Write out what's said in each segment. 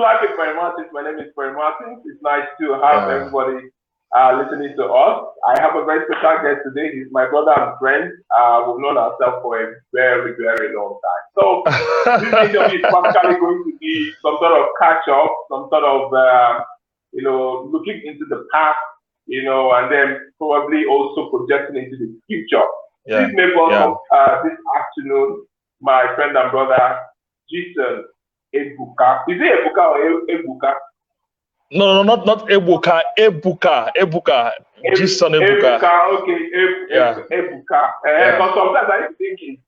like it, Brian Martins. My name is Brian Martins. It's nice to have everybody listening to us. I have a very special guest today. He's my brother and friend. We've known ourselves for a very, very long time. So this interview is practically going to be some sort of catch-up, some sort of, looking into the past, and then probably also projecting into the future. Yeah. Please make welcome this afternoon my friend and brother, Gson Ebuka. Is it Ebuka or Ebuka? No, not Ebuka. Ebuka. Gson Ebuka. Ebuka, okay. Ebuka. But sometimes I think it's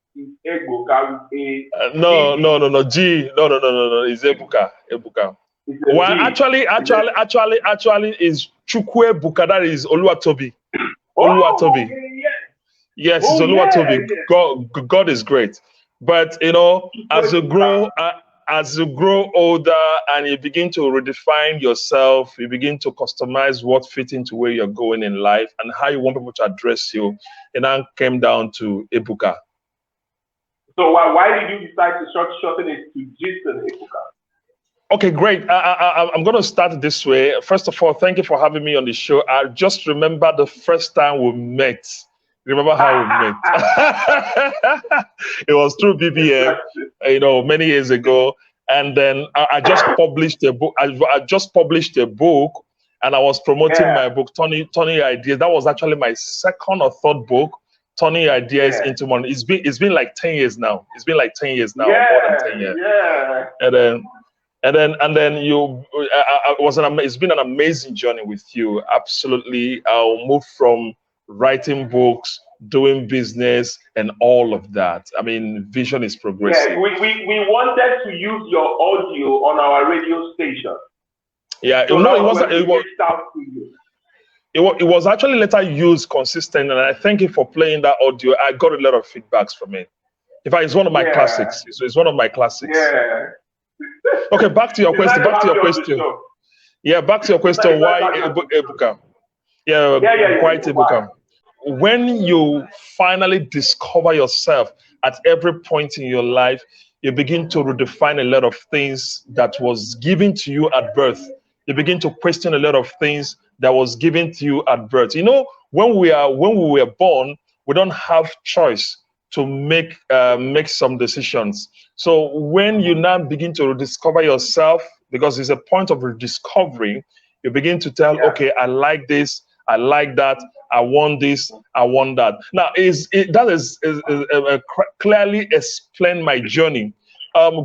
Ebuka with a no. It's Ebuka. Well, actually, is Chukwu Ebuka. That is Oluwatobi. Oluwatobi. Okay, yes. Yes, it's Oluwatobi. Yes. God is great. But as you grow older and you begin to redefine yourself, you begin to customize what fits into where you're going in life and how you want people to address you, and then came down to Ebuka. So why did you decide to shorten it to Gson Ebuka? Okay, great. I'm going to start this way. First of all, thank you for having me on the show. I just remember the first time we met. Remember how we met? It was through BBM, many years ago. And then I just published a book. I just published a book, and I was promoting my book, Turning Ideas. That was actually my second or third book, Turning Ideas into money. It's been like 10 years now. It's been like 10 years now, more than 10 years. Yeah. And then it's been an amazing journey with you. Absolutely. I'll move from writing books, doing business, and all of that. I mean, vision is progressive. Yeah, we wanted to use your audio on our radio station. Yeah, so it was actually later used consistent, and I thank you for playing that audio. I got a lot of feedbacks from it. In fact, it's one of my classics. It's one of my classics. Yeah. Okay, back to your question. Yeah, back to your question. Why Ebuka? Why Ebuka? When you finally discover yourself at every point in your life, you begin to redefine a lot of things that was given to you at birth. You begin to question a lot of things that was given to you at birth. When we were born, we don't have choice to make some decisions. So when you now begin to rediscover yourself, because it's a point of rediscovery, you begin to tell, okay, I like this, I like that, I want this, I want that. Now, that is clearly explain my journey.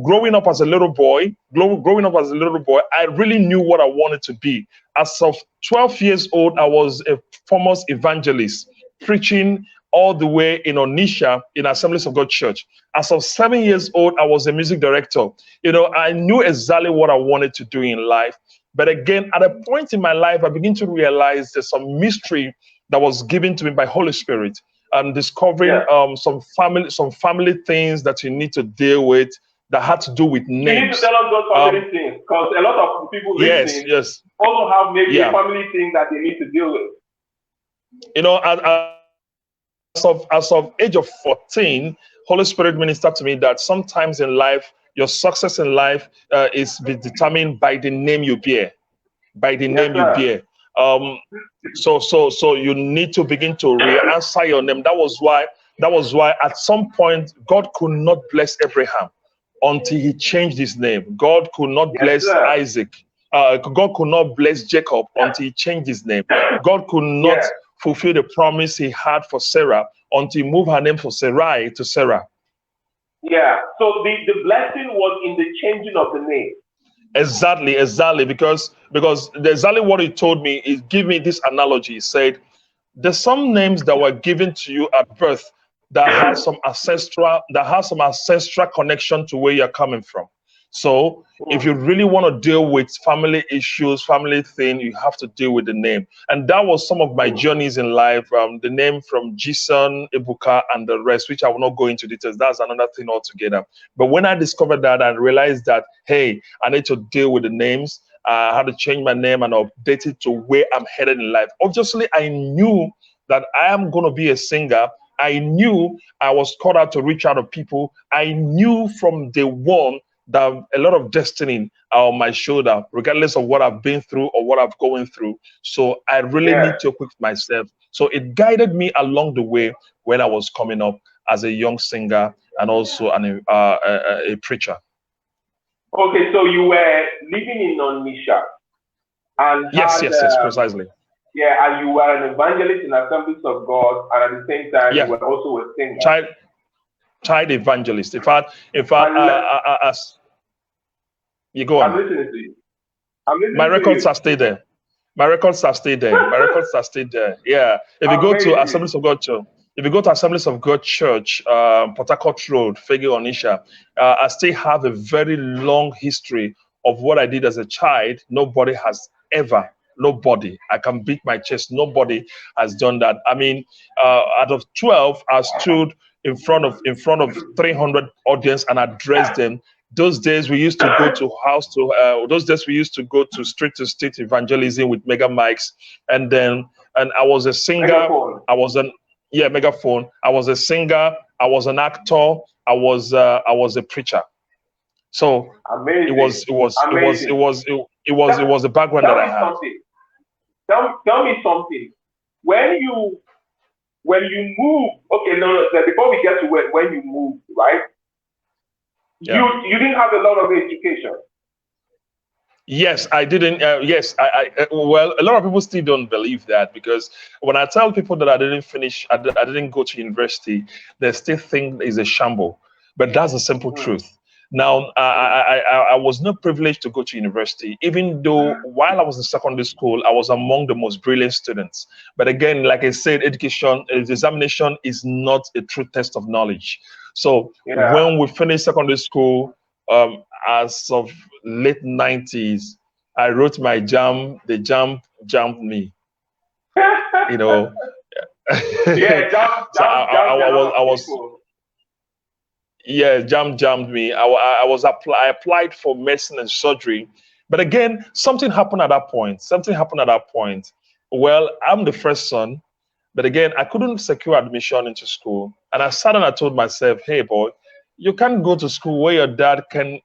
Growing up as a little boy, I really knew what I wanted to be. As of 12 years old, I was a famous evangelist, preaching all the way in Onitsha in Assemblies of God Church. As of 7 years old, I was a music director. I knew exactly what I wanted to do in life. But again, at a point in my life, I began to realize there's some mystery that was given to me by Holy Spirit, and discovering some family things that you need to deal with that had to do with names. You need to tell us those family things, because a lot of people listening also have maybe a family thing that they need to deal with. As of age of 14, Holy Spirit ministered to me that sometimes in life, your success in life is determined by the name you bear. By the name you bear. So you need to begin to re-answer your name. That was why at some point God could not bless Abraham until he changed his name. God could not bless Isaac. God could not bless Jacob until he changed his name. God could not fulfill the promise he had for Sarah until he moved her name from Sarai to Sarah. Yeah, so the blessing was in the changing of the name. Exactly, because exactly what he told me is give me this analogy. He said, there's some names that were given to you at birth that has some ancestral connection to where you're coming from. So if you really want to deal with family issues, family thing, you have to deal with the name. And that was some of my journeys in life. The name from Gson Ebuka and the rest, which I will not go into details. That's another thing altogether. But when I discovered that and realized that, hey, I need to deal with the names, I had to change my name and update it to where I'm headed in life. Obviously, I knew that I am going to be a singer. I knew I was called out to reach out to people. I knew from day one that a lot of destiny are on my shoulder, regardless of what I've been through or what I've going through. So I really need to equip myself. So it guided me along the way when I was coming up as a young singer and also a preacher. Okay, so you were living in Onitsha, and yes, precisely. Yeah, and you were an evangelist in Assemblies of God, and at the same time, you were also a singer. Child evangelist. In fact, as you go on. I'm listening to you. My records are still there. My records are still there. My records are still there. Yeah. If you go to Assemblies of God Church, Port Harcourt Road, Fege, Onitsha, I still have a very long history of what I did as a child. Nobody has ever. Nobody. I can beat my chest. Nobody has done that. I mean, out of 12, I stood in front of 300 audience and addressed them. Those days we used to go to those days we used to go to street evangelism with mega mics, and I was a singer. Megaphone. Megaphone. I was a singer. I was an actor. I was a preacher. So amazing. It was the background that I had. Tell me something. When you move, okay, before we get to when you moved, right? Yeah. You didn't have a lot of education. Yes, I didn't. Well, a lot of people still don't believe that, because when I tell people that I didn't go to university, they still think it's a shamble. But that's the simple truth. Now, I was not privileged to go to university, even though while I was in secondary school, I was among the most brilliant students. But again, like I said, examination is not a true test of knowledge. So when we finished secondary school, as of late 90s, I wrote my JAM. The JAM jammed me. You know. JAM jammed me. I applied for medicine and surgery, but again, something happened at that point. Well, I'm the first son, but again, I couldn't secure admission into school, and I sat and I told myself, "Hey, boy, you can't go to school where your dad can't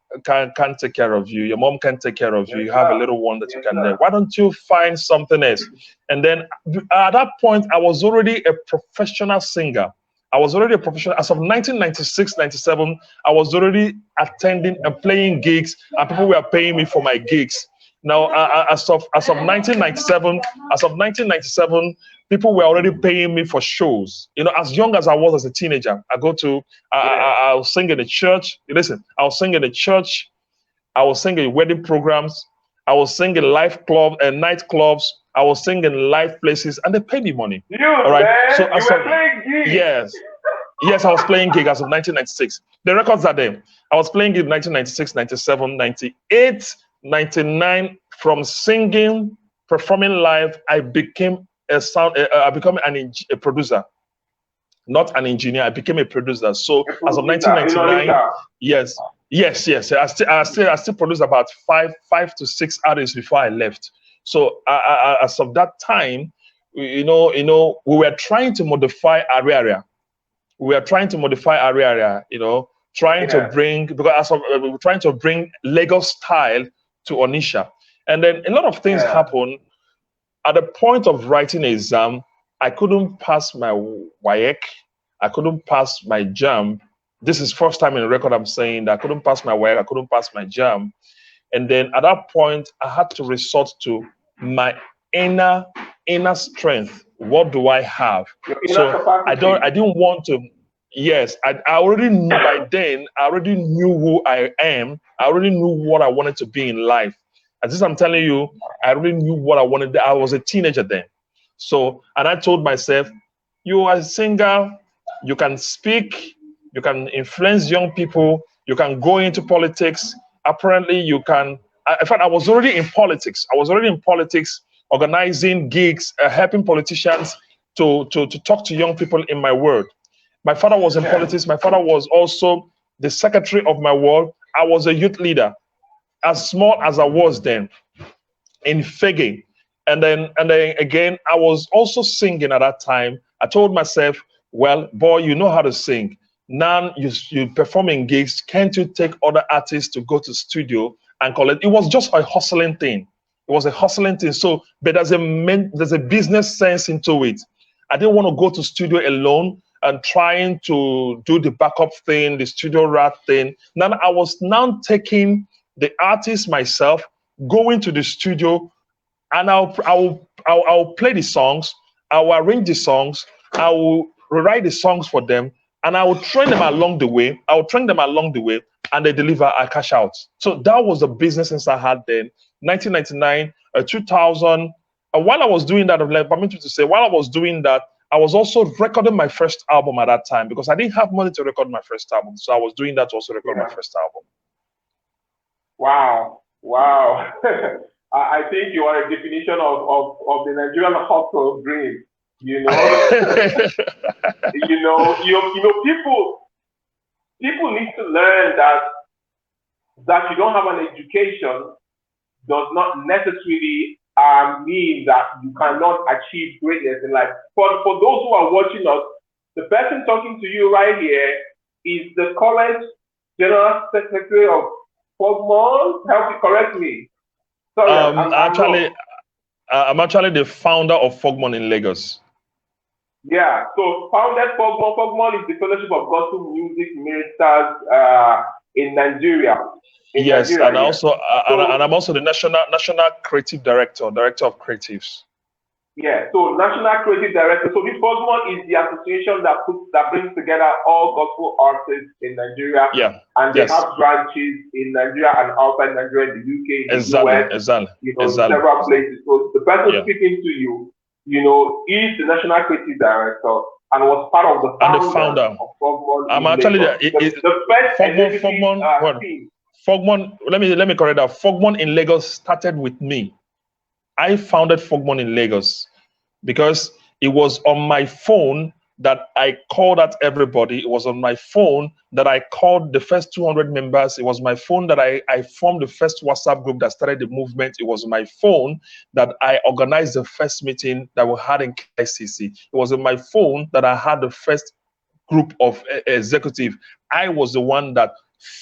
take care of you, your mom can't take care of you. You have a little one that you can learn. Why don't you find something else?" And then at that point, I was already a professional singer. I was already a professional. As of 1996, 97, I was already attending and playing gigs, and people were paying me for my gigs. Now, as of 1997, people were already paying me for shows. You know, as young as I was as a teenager, I'll sing in the church. Listen, I'll sing in the church. I was singing wedding programs. I was singing live clubs and nightclubs. I was singing live places, and they paid me money. All right. So you were playing gigs. Yes, I was playing gigs as of 1996. The records are there. I was playing gigs 1996, 97, 98, 99. From singing, performing live, I became a producer, not an engineer. I became a producer. So as of 1999, yes. I still produced about five to six artists before I left. So as of that time, we were trying to modify Area. We were trying to modify Area. Trying to bring, because we were trying to bring Lagos style to Onitsha, and then a lot of things happen. At the point of writing an exam, I couldn't pass my WAEC. I couldn't pass my JAM. This is first time in the record I'm saying that I couldn't pass my WAEC. I couldn't pass my JAM. And then at that point, I had to resort to my inner strength. What do I have? So I didn't want to. Yes, I already knew by then. I already knew who I am. I already knew what I wanted to be in life. And this I'm telling you, I already knew what I wanted. I was a teenager then. So, and I told myself, you are a singer, you can speak, you can influence young people, you can go into politics. Apparently, you can. In fact, I was already in politics. Organizing gigs, helping politicians to talk to young people in my ward. My father was in politics. My father was also the secretary of my ward. I was a youth leader, as small as I was then, in Fege. And then again, I was also singing at that time. I told myself, well, boy, you know how to sing. Now you perform in gigs. Can't you take other artists to go to studio and collect? It was just a hustling thing. It was a hustling thing. So, but there's a business sense into it. I didn't want to go to studio alone and trying to do the backup thing, the studio rat thing. Now I was now taking the artist myself, going to the studio, and I'll play the songs, I'll arrange the songs, I will rewrite the songs for them, and I will train them along the way. And they deliver, I cash out. So that was the business sense I had then. 1999, 2000. And while I was doing that, permit me to say, while I was doing that, I was also recording my first album at that time because I didn't have money to record my first album. So I was doing that to also record my first album. Wow. I think you are a definition of the Nigerian hustle dream. You know, people need to learn that you don't have an education does not necessarily mean that you cannot achieve greatness in life. For those who are watching us, the person talking to you right here is the current General Secretary of Fogmon. Help me, correct me. Sorry, I'm actually the founder of Fogmon in Lagos. Yeah, so founded Fogmon. Fogmon is the Fellowship of Gospel Music Ministers in Nigeria. Nigeria, and also and I'm also the national creative director of creatives. Yeah, so national creative director. So this Fogmon is the association that brings together all gospel artists in Nigeria. Yeah, and they have branches in Nigeria and outside Nigeria, in the UK, in the US, several places. So the person speaking to you, is the national creative director and was part of the founder of Fogmon. I'm actually the first Fogmon. Let me correct that. Fogmon in Lagos started with me. I founded Fogmon in Lagos because it was on my phone that I called out everybody. It was on my phone that I called the first 200 members. It was my phone that I formed the first WhatsApp group that started the movement. It was my phone that I organized the first meeting that we had in KCC. It was on my phone that I had the first group of executive. I was the one that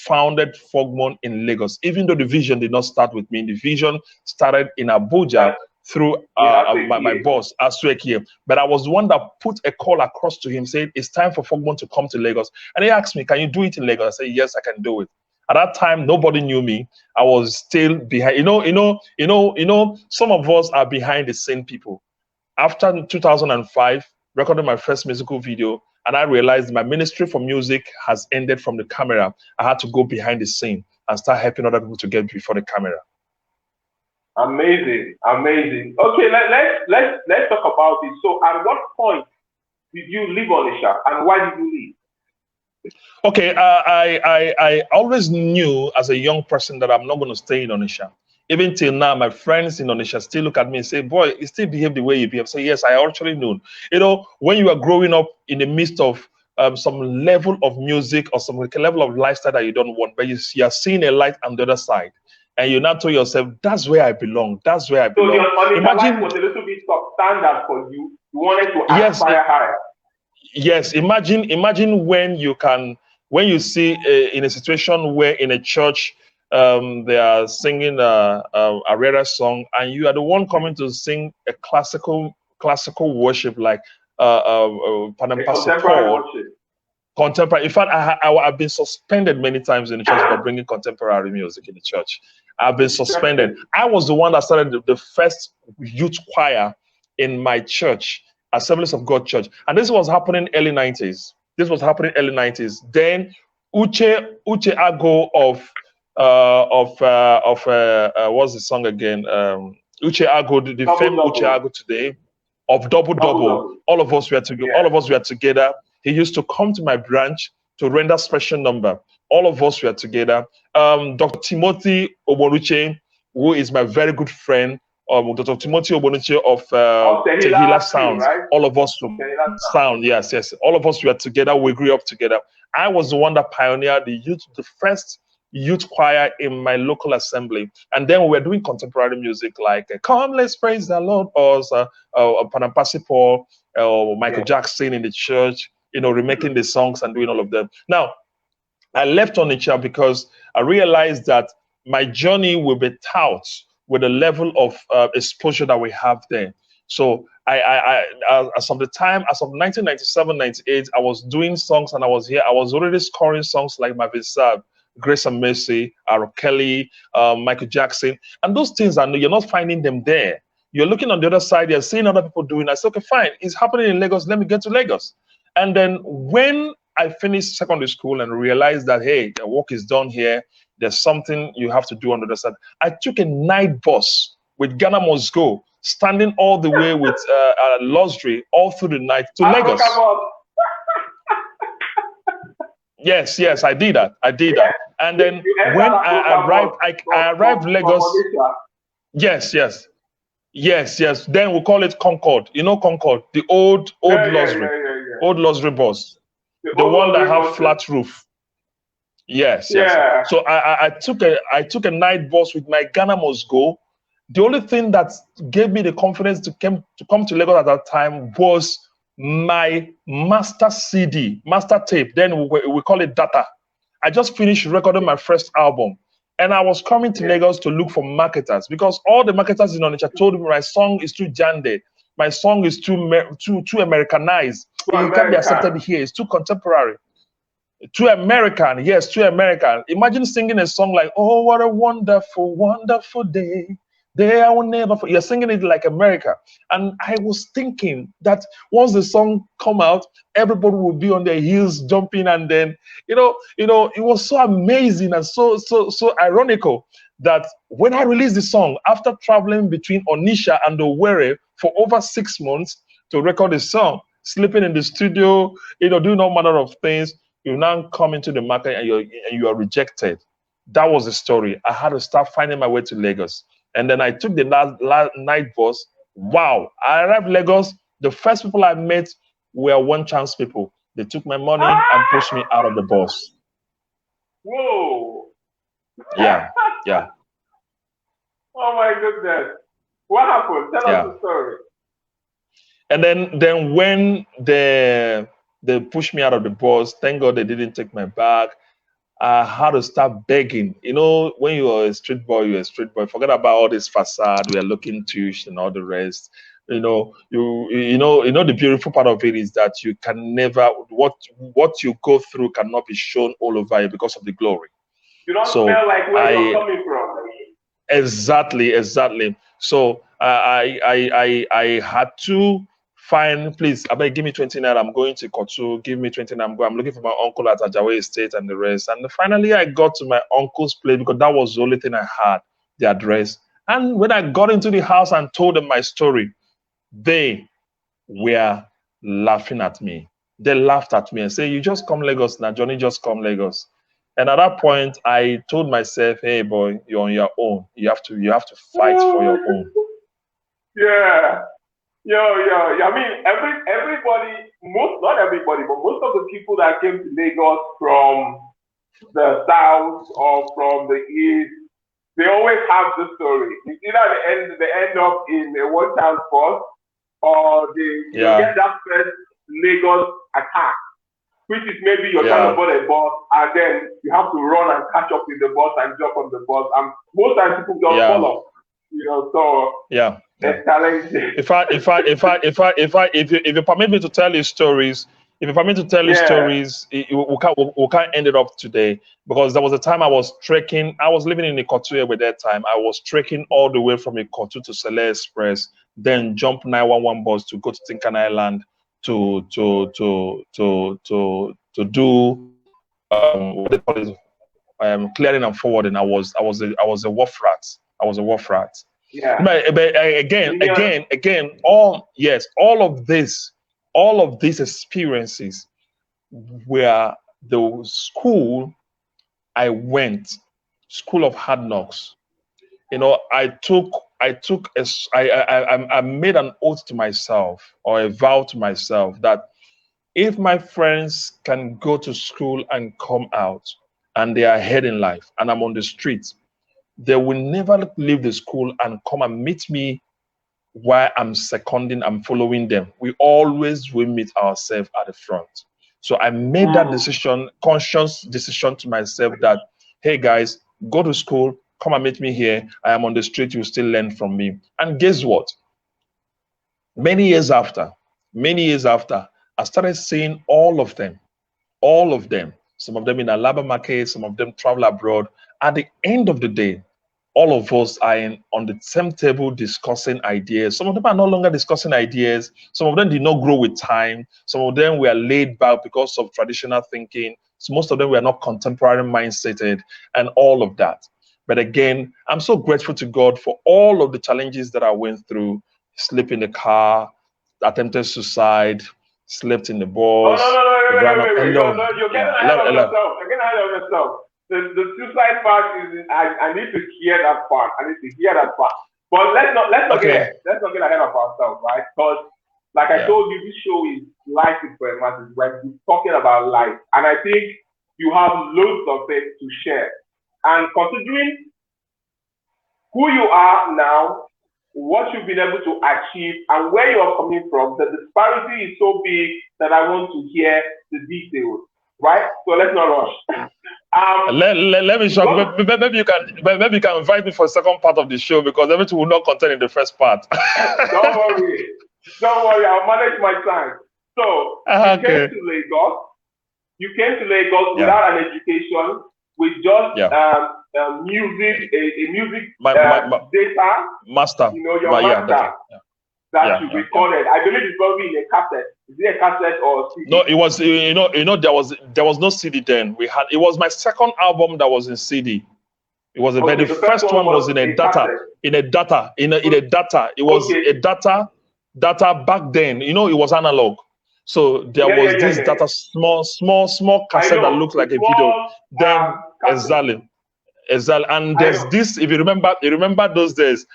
founded Fogmon in Lagos, even though the vision did not start with me. The vision started in Abuja through my boss, Aswekie. But I was the one that put a call across to him saying, it's time for Fogmon to come to Lagos. And he asked me, can you do it in Lagos? I said, yes, I can do it. At that time, nobody knew me. I was still behind. Some of us are behind the scene people. After 2005, recorded my first musical video, and I realized my ministry for music has ended from the camera. I had to go behind the scene and start helping other people to get before the camera. Amazing. Okay, let's talk about it. So, at what point did you leave Onitsha, and why did you leave? Okay, I always knew as a young person that I'm not going to stay in Onitsha. Even till now, my friends in Onitsha still look at me and say, boy, you still behave the way you behave. So yes, I actually knew. When you are growing up in the midst of some level of music or some level of lifestyle that you don't want, but you are seeing a light on the other side. And you now tell yourself, that's where I belong. That's where I belong. So imagine life was a little bit substandard for you. You wanted to aspire higher. Yes, imagine when you see in a situation where in a church, they are singing a rare song, and you are the one coming to sing a classical worship like contemporary. In fact, I've been suspended many times in the church for bringing contemporary music in the church. I've been suspended. I was the one that started the first youth choir in my church, Assemblies of God Church, and this was happening early 90s. Then Uche Ago of what's the song again? Uche Ago, the famed Uche Ago today of Double. All of us were together. All of us were together. He used to come to my branch to render special number. All of us were together. Dr. Timothy Obonuche, who is my very good friend, Dr. Timothy Obonuche of Tehila Sounds. Right? All of us from Sound, yes. All of us were together. We grew up together. I was the one that pioneered the first youth choir in my local assembly, and then we were doing contemporary music like "Come, Let's Praise the Lord," or Panampasi Paul, or Michael Jackson in the church. remaking the songs and doing all of them. Now, I left Onitsha because I realized that my journey will be tout with the level of exposure that we have there. So as of 1997, 98, I was doing songs and I was already scoring songs like Marvin Sapp, Grace and Mercy, R. Kelly, Michael Jackson. And those things, you're not finding them there. You're looking on the other side, you're seeing other people doing. I said, okay, fine, it's happening in Lagos. Let me get to Lagos. And then when I finished secondary school and realized that, hey, the work is done here, there's something you have to do on the other side, I took a night bus with Ghana Must Go, standing all the way with luxury all through the night to Lagos. Yes, I did that. And then when I arrived Lagos. Yes. Then we call it Concord. You know Concord, the old luxury, old luxury bus, the one that have flat roof. Yes. So I took a night bus with my Ghana Must Go. The only thing that gave me the confidence to come to Lagos at that time was my master CD, master tape. Then we call it data. I just finished recording my first album. And I was coming to Lagos to look for marketers because all the marketers in Onitsha told me my song is too jande, my song is too Americanized. It can't be accepted here. It's too contemporary, too American. Yes, too American. Imagine singing a song like, "Oh, what a wonderful, wonderful day. Day I will never." You're singing it like America. And I was thinking that once the song come out, everybody will be on their heels jumping, and then it was so amazing and so ironical that when I released the song after traveling between Onitsha and Owerri for over 6 months to record the song, sleeping in the studio, doing all manner of things, you now come into the market and you are rejected. That was the story. I had to start finding my way to Lagos. And then I took the night bus. Wow. I arrived Lagos. The first people I met were one chance people. They took my money and pushed me out of the bus. Whoa. Yeah. Oh my goodness. What happened? Tell us the story. And then when they pushed me out of the bus, thank God they didn't take my bag. I had to start begging. When you are a street boy, you're a street boy. Forget about all this facade. We are looking tush and all the rest. The beautiful part of it is that you can never, what you go through cannot be shown all over you because of the glory. You don't smell like where you're coming from. Exactly. So I had to find, please, I beg, give me 20 naira. I'm going to Kotu. Give me 20 naira. I'm looking for my uncle at Ajawe Estate and the rest. And finally, I got to my uncle's place because that was the only thing I had, the address. And when I got into the house and told them my story, they were laughing at me. They laughed at me and said, "You just come Lagos now, Johnny, just come Lagos." And at that point, I told myself, "Hey, boy, you're on your own. You have to fight for your own." Yeah. Yo. I mean, everybody, not everybody, but most of the people that came to Lagos from the south or from the east, they always have the story. It's either they end up in a one-chance bus, or they get that first Lagos attack, which is maybe you're trying to board a bus, and then you have to run and catch up with the bus and jump on the bus, and most times people don't follow. So it's challenging. If you permit me to tell you stories, we can't end it up today, because there was a time I was trekking. I was living in Ikotu at that time. I was trekking all the way from Ikotu to Sele Express, then jump 911 bus to go to Tincan Island to do what they call it, clearing and forwarding. I was a wharf rat. Yeah. But again, all of these experiences were the school I went, school of hard knocks. I made an oath to myself, or a vow to myself, that if my friends can go to school and come out and they are ahead in life and I'm on the streets, they will never leave the school and come and meet me while I'm following them. We always will meet ourselves at the front. So I made that decision, conscious decision to myself that, hey guys, go to school, come and meet me here. I am on the street, you still learn from me. And guess what? Many years after, I started seeing all of them, some of them in Alaba market, some of them travel abroad. At the end of the day, all of us are on the same table discussing ideas. Some of them are no longer discussing ideas. Some of them did not grow with time. Some of them were laid back because of traditional thinking. So most of them were not contemporary mindseted and all of that. But again, I'm so grateful to God for all of the challenges that I went through. Sleep in the car, attempted suicide, slept in the bus. You're getting ahead of yourself. You're getting ahead of yourself. The suicide part is I need to hear that part. But let's not get ahead of ourselves, right? Because like I told you, this show is life is for a masses. We're talking about life, and I think you have loads of it to share. And considering who you are now, what you've been able to achieve, and where you are coming from, the disparity is so big that I want to hear the details, right? So let's not rush. Let me show. Maybe you can invite me for the second part of the show because everything will not contain in the first part. Don't worry. I'll manage my time. So you came to Lagos without an education, with just music, a music data master. Your master that you recorded. I believe it's probably in a cassette. Is it a cassette or CD? No, it was. There was no CD then. It was my second album that was in CD. It was the first one was in a data. In a data. It was a data back then. It was analog. So there was this data small cassette that looked like a video. Then exactly. And there's this. If you remember those days,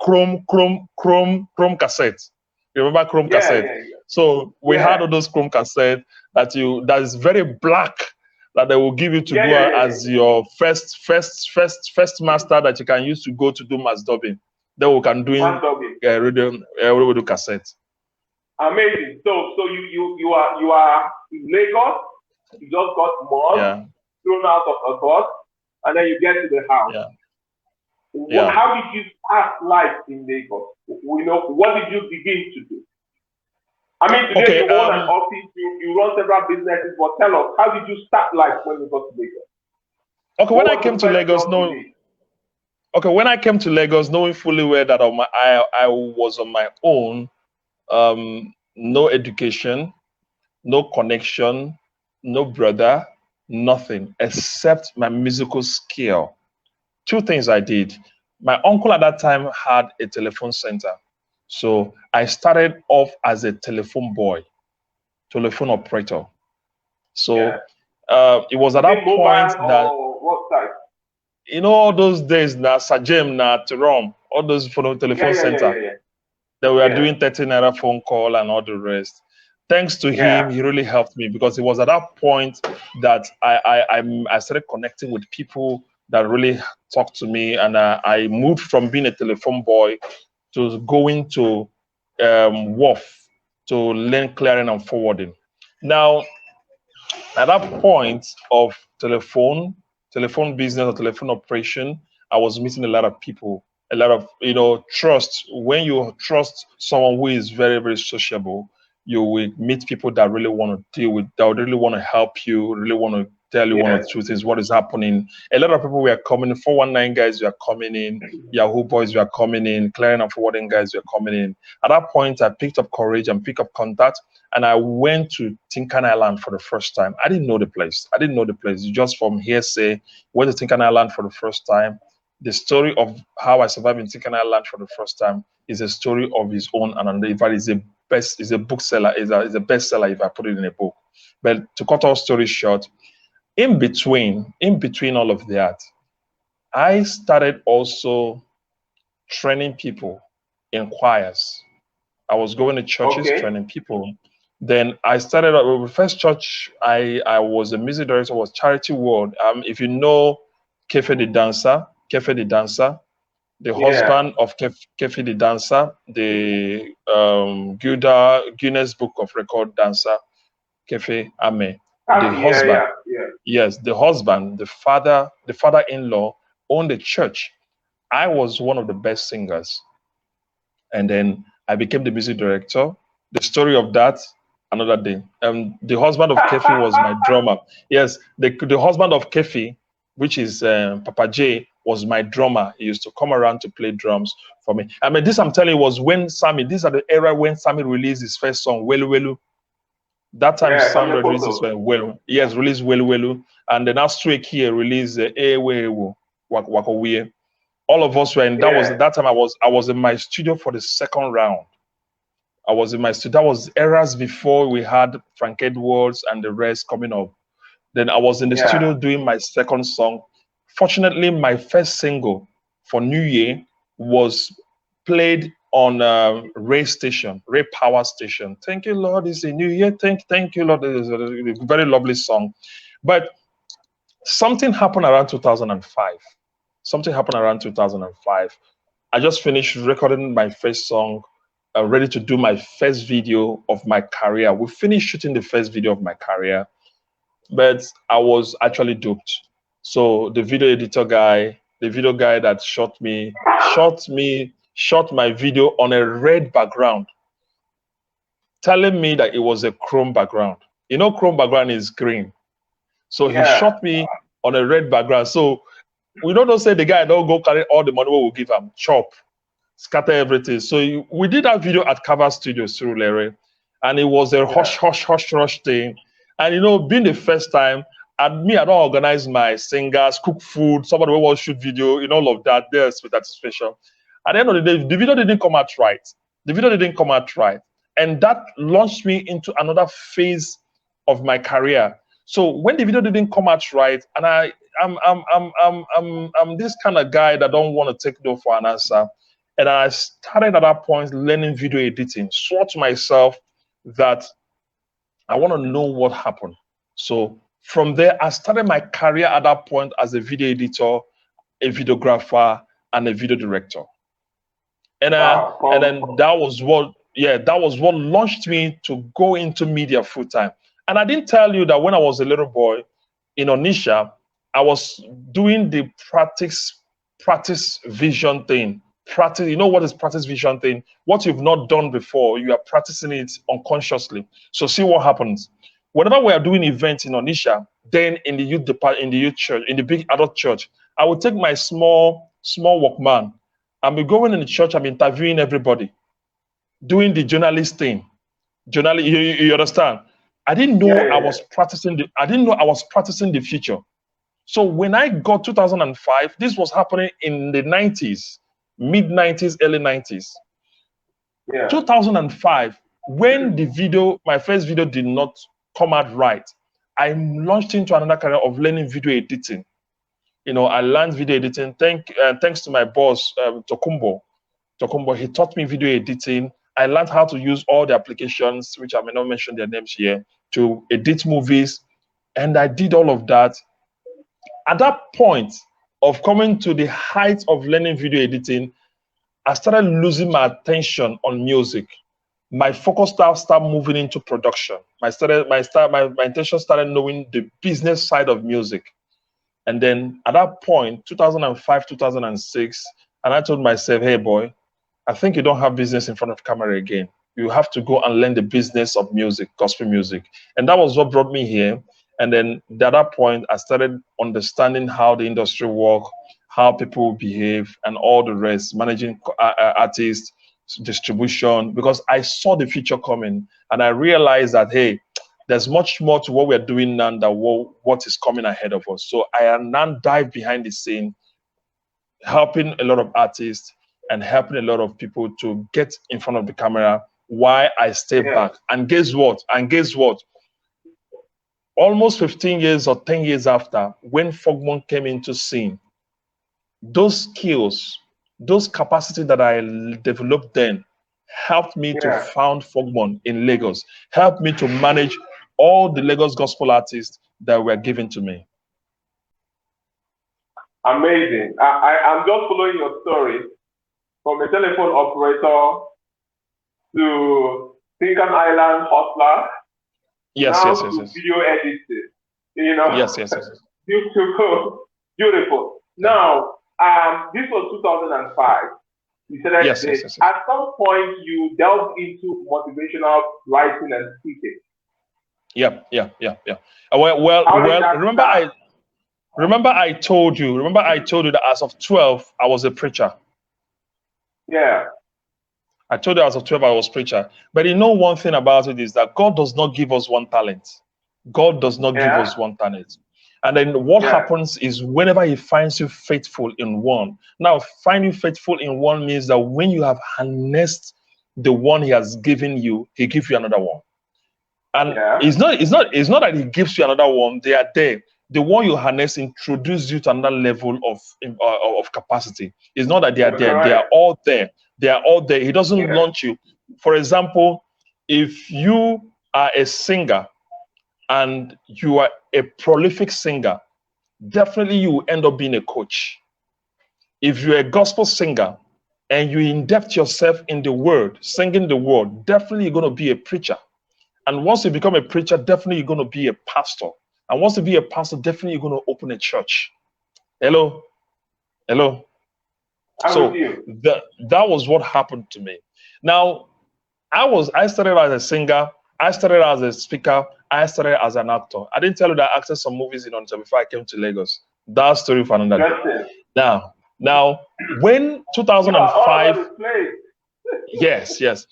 Chrome cassettes. You remember Chrome cassette? Yeah. So we had all those Chrome cassettes that is very black, that they will give you to go as your first master that you can use to go to do mass dubbing. Then we can do radio cassette. Amazing. So you are in Lagos. You just got more thrown out of a bus, and then you get to the house. How did you start life in Lagos? What did you begin to do? I mean, today you own an office, you run several businesses, but tell us, how did you start life when you got to Lagos? Okay, when I came to Lagos, knowing fully well that I was on my own, no education, no connection, no brother, nothing except my musical skill. Two things I did. My uncle at that time had a telephone center. So I started off as a telephone boy, telephone operator. So it was at that point that, what type? All those days, Sajem, Terom, all those for the telephone center, they were doing 30 Naira phone call and all the rest. Thanks to him, he really helped me because it was at that point that I started connecting with people that really talked to me, and I moved from being a telephone boy to going to Wharf to learn clearing and forwarding. Now, at that point of telephone business or telephone operation, I was meeting a lot of people, a lot of trust. When you trust someone who is very, very sociable, you will meet people that really want to deal with, that really want to help you, really want to tell you one or two things, what is happening. A lot of people were coming in, 419 guys were coming in, Yahoo boys were coming in, clearing and forwarding guys were coming in. At that point, I picked up courage and picked up contact, and I went to Tincan Island for the first time. I didn't know the place. Just from hearsay. Went to Tincan Island for the first time. The story of how I survived in Tincan Island for the first time is a story of his own, and in fact, is a bookseller, is a bestseller if I put it in a book. But to cut our story short, in between all of that, I started also training people in choirs. I was going to churches, training people. Then I started with the first church. I was a music director, was Charity World. If you know Kefe the dancer, the husband of Kefe the dancer, the Guinness Book of Record dancer. Kefe Ame. The husband, yes, the husband, the father-in-law owned a church. I was one of the best singers. And then I became the music director. The story of that, another day. The husband of Kefi was my drummer. Yes, the husband of Kefi, which is Papa J, was my drummer. He used to come around to play drums for me. I mean, this I'm telling you was when Sammy, these are the era when Sammy released his first song, Welu Welu. That time Sammy released his Welu. Yes, released Welu Welu. And then Astray Kia released Ewe Wakowie. All of us were in that time I was in my studio for the second round. I was in my studio. That was eras before we had Frank Edwards and the rest coming up. Then I was in the studio doing my second song. Fortunately, my first single for New Year was played on Ray station, Ray Power Station. Thank you, Lord, it's a new year. Thank you, Lord. It's a very lovely song. But something happened around 2005. Something happened around 2005. I just finished recording my first song, ready to do my first video of my career. We finished shooting the first video of my career, but I was actually duped. So the video editor guy, the video guy that shot my video on a red background, telling me that it was a chrome background. You know, chrome background is green. So he shot me on a red background. So we don't say the guy don't go carry all the money we will give him, chop, scatter everything. So we did that video at Cover Studios through Larry, and it was a hush thing. And you know, being the first time, and me, I don't organize my singers, cook food, somebody will shoot video, you know, all of that. There's with anticipation. At the end of the day, the video didn't come out right. The video didn't come out right, and that launched me into another phase of my career. So when the video didn't come out right, and I'm this kind of guy that don't want to take no for an answer. And I started at that point learning video editing. Swore to myself that I want to know what happened. So from there, I started my career at that point as a video editor, a videographer, and a video director. And and then that was what launched me to go into media full time. And I didn't tell you that when I was a little boy in Onitsha, I was doing the practice vision thing. Practice, you know what is practice vision thing? What you've not done before, you are practicing it unconsciously. So see what happens. Whenever we are doing events in Onitsha, then in the youth department, in the youth church, in the big adult church, I would take my small Walkman. I'm going in the church, I'm interviewing everybody, doing the journalist thing. You understand? I didn't know I was practicing the future. So when I got 2005, this was happening in the 90s, mid 90s, early 90s. 2005, when my first video did not come out right, I launched into another career of learning video editing. You know, I learned video editing thanks to my boss, Tokumbo. He taught me video editing. I learned how to use all the applications, which I may not mention their names here, to edit movies. And I did all of that. At that point of coming to the height of learning video editing, I started losing my attention on music. My focus started moving into production. My attention started knowing the business side of music. And then at that point, 2005, 2006, and I told myself, hey boy, I think you don't have business in front of camera again. You have to go and learn the business of music, gospel music. And that was what brought me here. And then at that point, I started understanding how the industry works, how people behave, and all the rest, managing artists, distribution, because I saw the future coming. And I realized that, hey, there's much more to what we're doing now than what is coming ahead of us. So I am now dive behind the scene, helping a lot of artists and helping a lot of people to get in front of the camera while I stay back. And guess what? Almost 15 years or 10 years after, when Fogmon came into scene, those skills, those capacity that I developed then helped me to found Fogmon in Lagos, helped me to manage all the Lagos gospel artists that were given to me. Amazing. I'm just following your story from a telephone operator to Tincan Island hustler Yes, now yes, yes, to yes. video editing. You know. Yes, yes, yes. Beautiful, beautiful. Yeah. Now, this was 2005. You said that Yes, yes, yes, yes. at some point you delved into motivational writing and speaking. Yeah. Well. Remember I told you that as of 12 I was a preacher. Yeah. I told you as of 12 I was preacher. But you know one thing about it is that God does not give us one talent. God does not give us one talent. And then what happens is whenever he finds you faithful in one. Now, find you faithful in one means that when you have harnessed the one he has given you, he gives you another one. And it's not that he gives you another one, they are there. The one you harness introduces you to another level of capacity. It's not that they are there, they are all there. They are all there. He doesn't launch you. For example, if you are a singer and you are a prolific singer, definitely you will end up being a coach. If you're a gospel singer and you in-depth yourself in the word, singing the word, definitely you're going to be a preacher. And once you become a preacher, definitely you're going to be a pastor. And once you be a pastor, definitely you're going to open a church. Hello? So that was what happened to me. Now, I started as a singer, I started as a speaker, I started as an actor. I didn't tell you that I acted some movies in Onitsha before I came to Lagos. That story for another day. Now, when 2005, yes.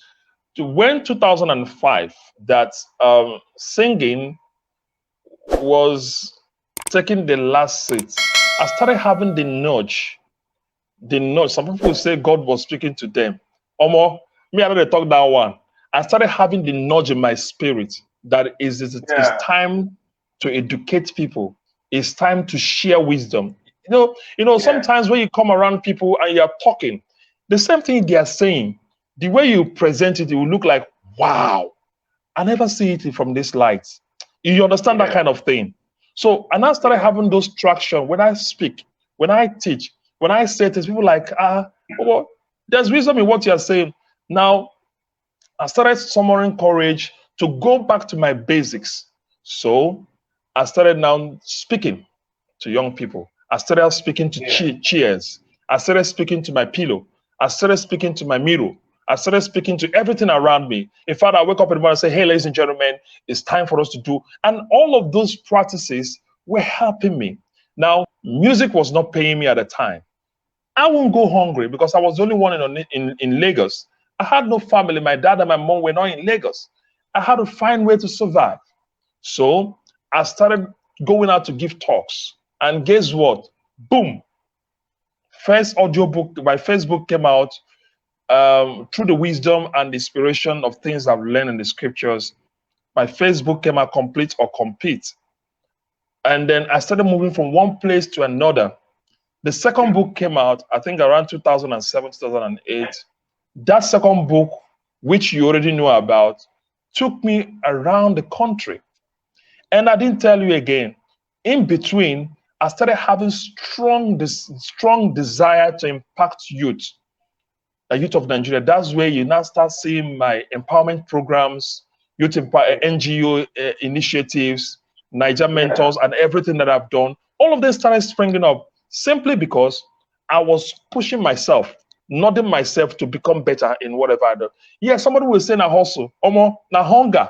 When 2005, that singing was taking the last seat, I started having the nudge. Some people say God was speaking to them. Omo, me, I don't talk that one. I started having the nudge in my spirit that it's time to educate people. It's time to share wisdom. Sometimes when you come around people and you're talking, the same thing they are saying, the way you present it, it will look like, wow, I never see it from this light. You understand that kind of thing? So, and I started having those traction when I speak, when I teach, when I say things, people like, well, there's wisdom in what you're saying. Now, I started summoning courage to go back to my basics. So, I started now speaking to young people. I started speaking to chairs. I started speaking to my pillow. I started speaking to my mirror. I started speaking to everything around me. In fact, I wake up in the morning and say, hey, ladies and gentlemen, it's time for us to do. And all of those practices were helping me. Now, music was not paying me at the time. I won't go hungry because I was the only one in Lagos. I had no family. My dad and my mom were not in Lagos. I had to find a way to survive. So I started going out to give talks. And guess what? Boom. First audio book, my first book came out through the wisdom and inspiration of things I've learned in the scriptures. My first book came out, Complete or Compete. And then I started moving from one place to another. The second book came out, I think around 2007, 2008. That second book, which you already know about, took me around the country. And I didn't tell you again, in between, I started having strong desire to impact youth, the youth of Nigeria. That's where you now start seeing my empowerment programs, youth NGO initiatives, Niger Mentors, and everything that I've done. All of them started springing up simply because I was pushing myself, nudging myself to become better in whatever I do. Yeah, somebody will say, na hustle, omo, na hunger.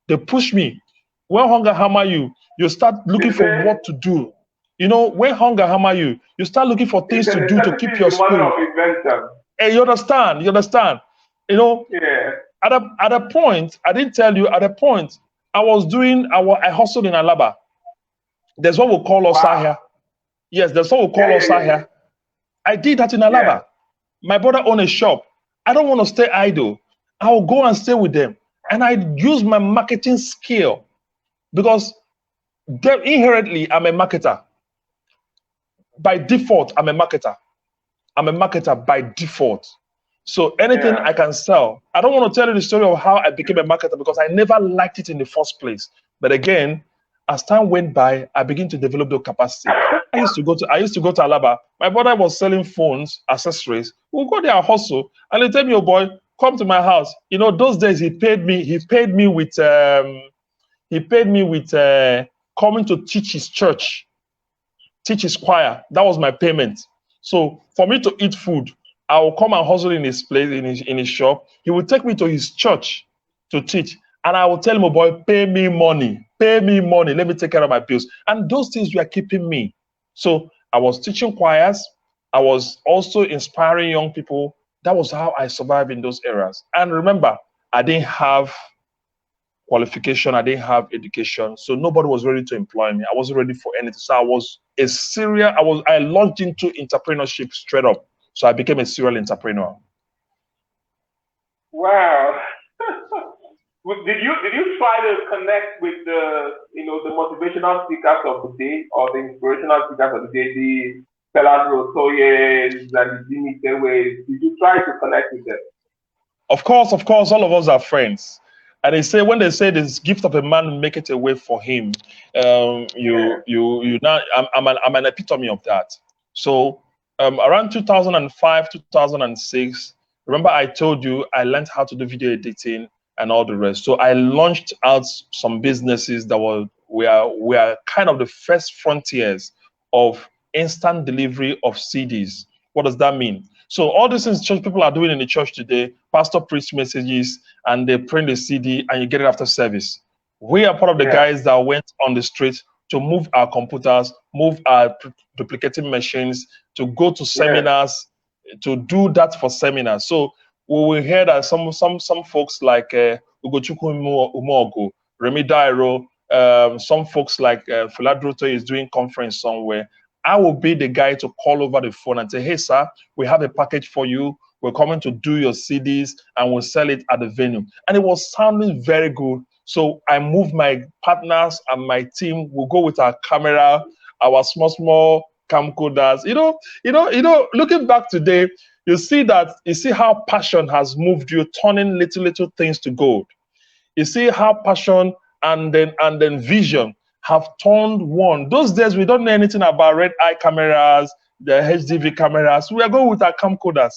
They push me. When hunger hammer you, you start looking for what to do. When hunger hammer you, you start looking for things to do to keep your spirit. Hey, you understand? At a point, I didn't tell you, at a point, I hustled in Alaba. There's what we call Osahia. Yes, there's what we call Osahia. I did that in Alaba. My brother owned a shop. I don't want to stay idle. I will go and stay with them. And I use my marketing skill because inherently, I'm a marketer. By default, I'm a marketer. I'm a marketer by default. So anything I can sell. I don't want to tell you the story of how I became a marketer because I never liked it in the first place. But again, as time went by, I began to develop the capacity. I used to go to Alaba. My brother was selling phones, accessories. We'll go there, hustle, and they tell me, oh boy, come to my house. Those days he paid me with He paid me with coming to teach his church, teach his choir. That was my payment. So for me to eat food, I will come and hustle in his place, in his shop. He will take me to his church to teach. And I will tell him, oh boy, pay me money, let me take care of my bills. And those things were keeping me. So I was teaching choirs. I was also inspiring young people. That was how I survived in those areas. And remember, I didn't have qualification, I didn't have education, so nobody was ready to employ me. I wasn't ready for anything. So I was a serial, I launched into entrepreneurship straight up. So I became a serial entrepreneur. Wow. Did you try to connect with the motivational speakers of the day or the inspirational speakers of the day, the Pelas Rotoyes and the Jimmy Teways? Did you try to connect with them? Of course, all of us are friends. And when they say this gift of a man make it a way for him, you now I'm an epitome of that. So around 2005, 2006, remember I told you I learned how to do video editing and all the rest. So I launched out some businesses that were kind of the first frontiers of instant delivery of CDs. What does that mean? So all these things church people are doing in the church today, pastor preach messages and they print the CD and you get it after service. We are part of the guys that went on the street to move our computers, move our duplicating machines, to go to seminars, to do that for seminars. So we will hear that some folks like Ugochukwu Umogo, Remi Dairo, some folks like Philadroto is doing conference somewhere. I will be the guy to call over the phone and say, hey, sir, we have a package for you. We're coming to do your CDs and we'll sell it at the venue. And it was sounding very good. So I moved my partners and my team. We'll go with our camera, our small camcorders. Looking back today, you see how passion has moved you, turning little things to gold. You see how passion and then vision have turned one. Those days, we don't know anything about red eye cameras, the HDV cameras. We are going with our camcorders.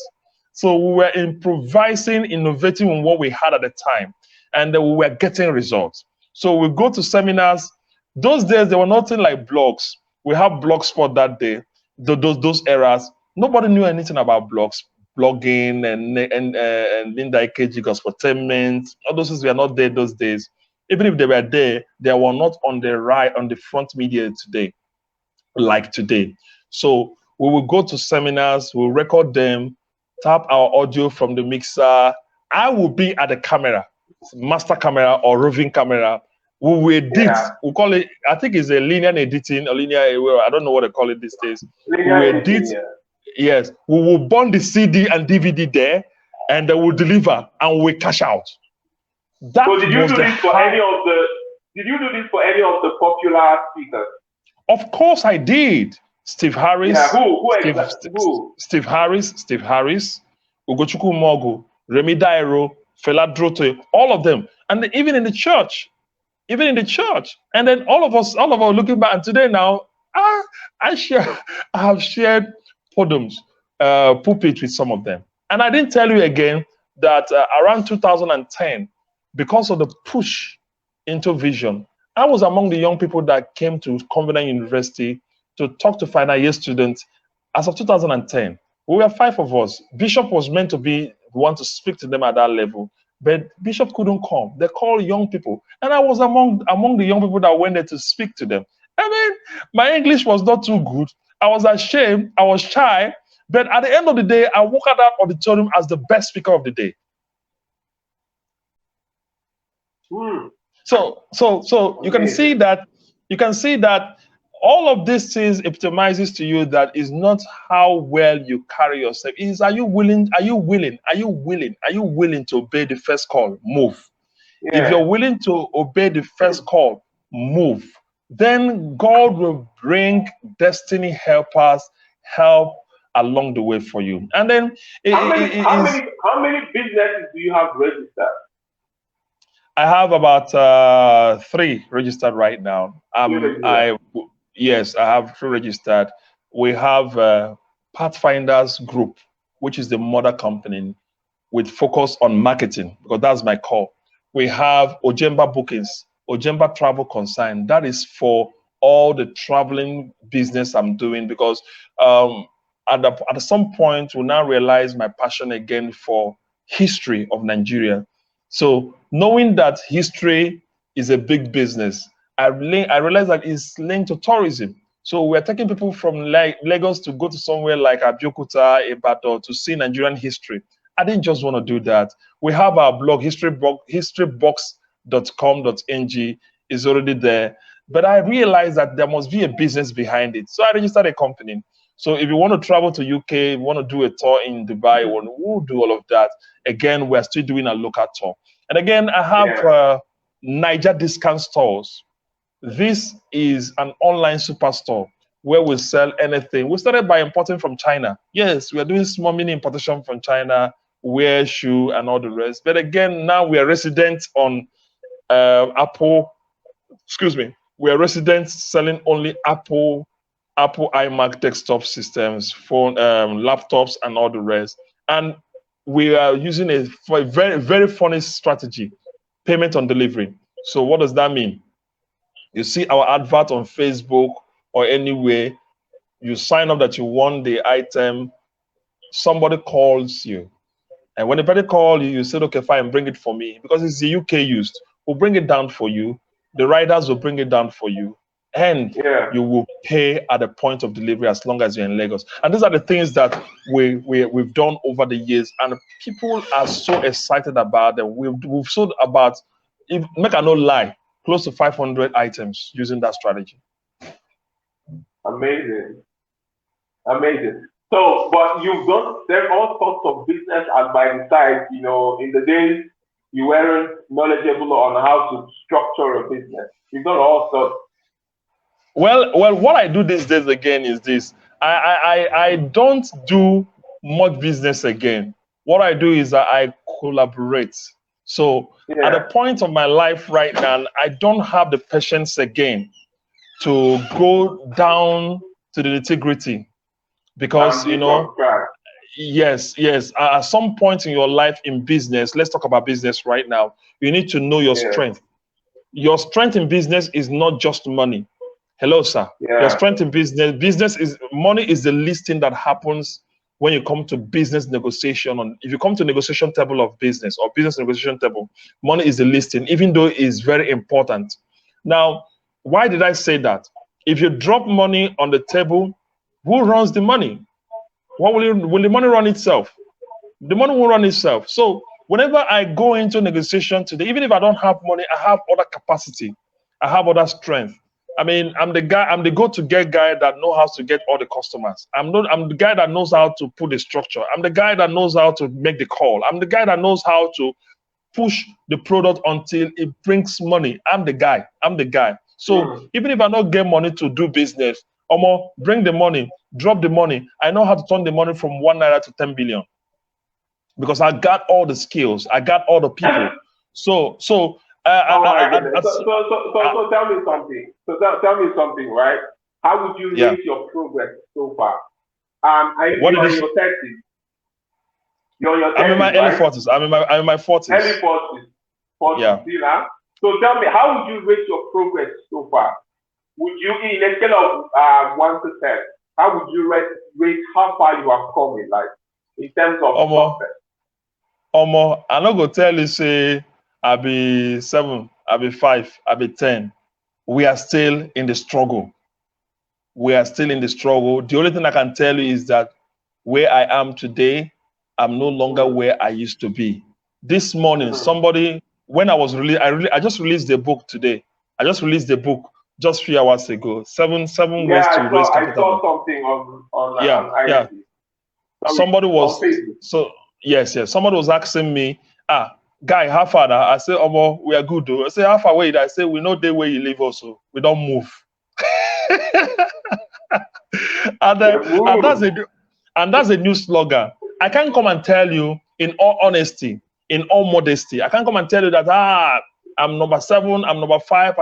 So we were improvising, innovating on what we had at the time. And we were getting results. So we go to seminars. Those days, there were nothing like blogs. We have Blogspot that day, those eras. Nobody knew anything about blogs, blogging and Linda Ikeji, Gospeltainment. All those things were not there those days. Even if they were there, they were not on the front media today, like today. So we will go to seminars, we'll record them, tap our audio from the mixer. I will be at the camera, master camera or roving camera. We will edit. We call it, I think it's a linear editing, or linear, I don't know what they call it these days. We will edit. Yes, we will burn the CD and DVD there, and they will deliver, and we cash out. So did you do this for any of the popular speakers? Of course I did. Steve Harris. Yeah, who? Steve Harris, Ugochukwu Mogu, Remi Dairo, Philadroto, all of them. And even in the church. And then all of us looking back, and today now, I have shared podiums, pulpit with some of them. And I didn't tell you again that around 2010, because of the push into vision, I was among the young people that came to Covenant University to talk to final year students. As of 2010, we were 5 of us. Bishop was meant to be the one to speak to them at that level, but Bishop couldn't come. They called young people, and I was among the young people that went there to speak to them. I mean, my English was not too good. I was ashamed. I was shy. But at the end of the day, I walked out of that auditorium as the best speaker of the day. So you can see that all of these things epitomizes to you that is not how well you carry yourself. It is, are you willing to obey the first call? Move. Yeah. If you're willing to obey the first call, move. Then God will bring destiny helpers, help along the way for you. And then how many businesses do you have registered? I have about 3 registered right now. Yes, I have 3 registered. We have Pathfinders Group, which is the mother company with focus on marketing, because that's my core. We have Ojemba Bookings. Ojemba Travel Consign. That is for all the traveling business I'm doing, because at some point we now realize my passion again for history of Nigeria. So knowing that history is a big business, I realized that it's linked to tourism. So we're taking people from Lagos to go to somewhere like Abeokuta, Ibadan to see Nigerian history. I didn't just want to do that. We have our blog, historybox.com.ng is already there. But I realized that there must be a business behind it. So I registered a company. So if you want to travel to UK, you want to do a tour in Dubai, we'll do all of that. Again, we're still doing a local tour. And again, I have Niger discount stores. This is an online superstore where we sell anything. We started by importing from China. Yes, we are doing small mini importation from China, wear, shoe, and all the rest. But again, now we are resident on Apple. Excuse me. We are residents selling only Apple iMac desktop systems, phone, laptops, and all the rest. And we are using a very, very funny strategy: payment on delivery. So what does that mean? You see our advert on Facebook or anywhere, you sign up that you want the item, somebody calls you. And when the person calls you, you say, okay, fine, bring it for me. Because it's the UK used. We'll bring it down for you. The riders will bring it down for you. And you will pay at the point of delivery as long as you're in Lagos. And these are the things that we've done over the years. And people are so excited about them. We've sold about, make a no lie, close to 500 items using that strategy. Amazing. Amazing. So, but you've done all sorts of business and by the side, in the days you weren't knowledgeable on how to structure a business. You've done all sorts. Well, what I do these days again is this. I don't do much business again. What I do is I collaborate. So at the point of my life right now, I don't have the patience again to go down to the nitty-gritty, because yes, at some point in your life in business, let's talk about business right now, you need to know your strength. Your strength in business is not just money. Hello, sir. Your strength in business is money is the least thing that happens when you come to business negotiation. If you come to negotiation table of business or business negotiation table, money is the least thing, even though it is very important. Now, why did I say that? If you drop money on the table, who runs the money? Will the money run itself? The money will run itself. So whenever I go into negotiation today, even if I don't have money, I have other capacity. I have other strength. I mean, I'm the go-to-get guy that knows how to get all the customers. I'm the guy that knows how to put the structure. I'm the guy that knows how to make the call. I'm the guy that knows how to push the product until it brings money. I'm the guy. So even if I don't get money to do business, bring the money, drop the money. I know how to turn the money from 1 Naira to 10 billion. Because I got all the skills. I got all the people. So tell me something. Tell me something, right? How would you rate your progress so far? You're in your 30s. You're in your 30s, I'm in my early 40s. I'm in my 40s. Early 40s. Yeah. So tell me, how would you rate your progress so far? Would you, in a scale of 1 to 10, how would you rate how far you have come in life in terms of success? I'm not gonna tell you say I be 7, I be 5, I be 10. We are still in the struggle. The only thing I can tell you is that where I am today, I'm no longer where I used to be. This morning, somebody, when I was I just released the book today. I just released the book just 3 hours ago. Seven ways to raise capital. I saw something on Somebody was somebody was asking me, guy, how far now? I said, we are good though. I say, how far away? I say, we know the way you live also. We don't move. and that's a new slogan. I can't come and tell you in all honesty, in all modesty, I can't come and tell you that I'm number 7, I'm number 5,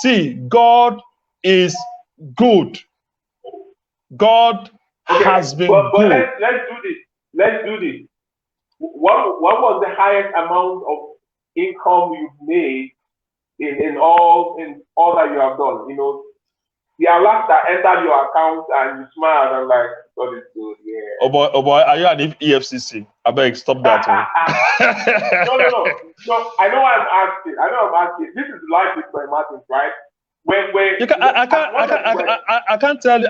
See, God is good. God has been good. Let's do this. What was the highest amount of income you've made in all that you have done. You know, the alerts that enter your account and you smile and like, God is good. Yeah. Oh boy, are you an EFCC? I beg, stop that. No. I know I'm asking. This is life with my Martins, right? I can't tell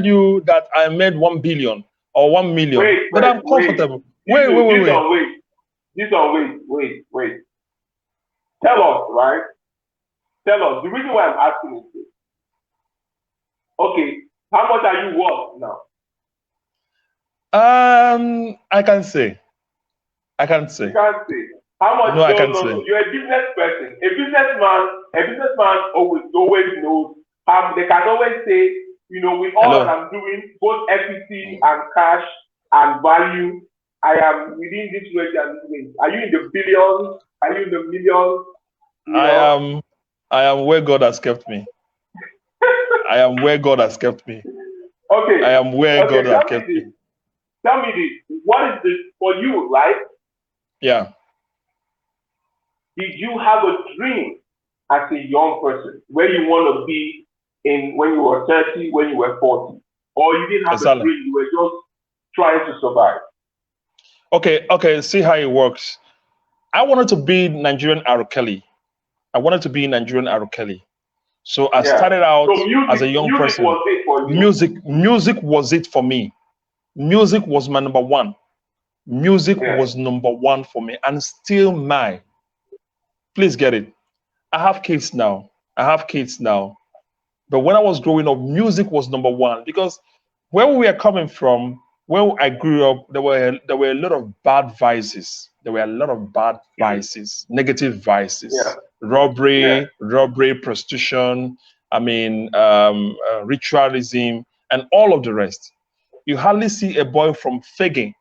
you that I made 1 billion or 1 million. But I'm comfortable. Wait. Tell us, right? Tell us. The reason why I'm asking is this. Okay, how much are you worth now? I can't say. You can't say. How much? No, I can't say. You're a business person. A businessman always knows how they can always say, you know, with all that I'm doing, both equity and cash and value, I am within this range and this range. Are you in the billions? Are you in the millions? I am where God has kept me. I am where God has kept me. Okay. I am where God has kept me. Tell me this. What is this for you, right? Yeah. Did you have a dream as a young person where you want to be when you were 30, when you were 40? Or you didn't have a dream, you were just trying to survive? Okay, see how it works. I wanted to be Nigerian R. Kelly. So I started out as a young person. Music was it for me. Music was my number one. Music was number one for me, and still my. Please get it. I have kids now. But when I was growing up, music was number one, because where we are coming from, where I grew up, there were a lot of bad vices. Negative vices. Robbery, prostitution, ritualism, and all of the rest. You hardly see a boy from Fagin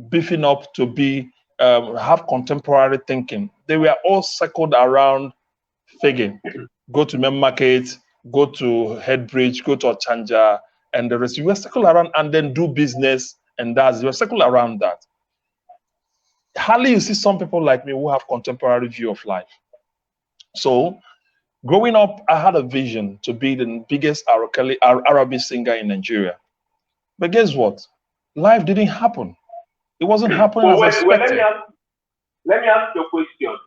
beefing up to be have contemporary thinking. They were all circled around Fagin. Go to Mem Market, go to Headbridge, go to Ochanja, and the rest. You were circled around and then do business, and you were circled around that. Hardly you see some people like me who have contemporary view of life. So growing up, I had a vision to be the biggest Arabic singer in Nigeria. But guess what? Life didn't happen. It wasn't happening as expected. Let me ask you a question.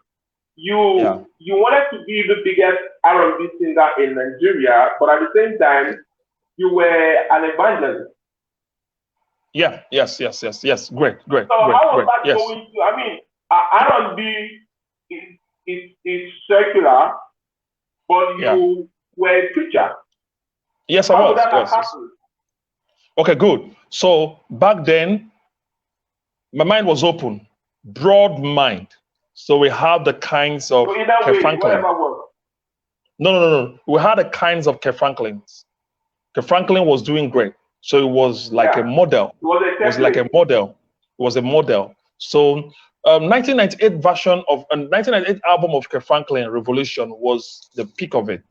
You wanted to be the biggest R&B singer in Nigeria, but at the same time, you were an evangelist. Yeah. Yes. Great. So how was that going to? I mean, R&B is secular, but you were a preacher. Yes, I was. Yes. Okay, good. So back then, my mind was open, broad mind. So we have the kinds of Franklin. No. We had the kinds of Franklins. Franklin was doing great. So it was like a model. It was a model. So 1998 version of a 1998 album of Franklin, Revolution, was the peak of it.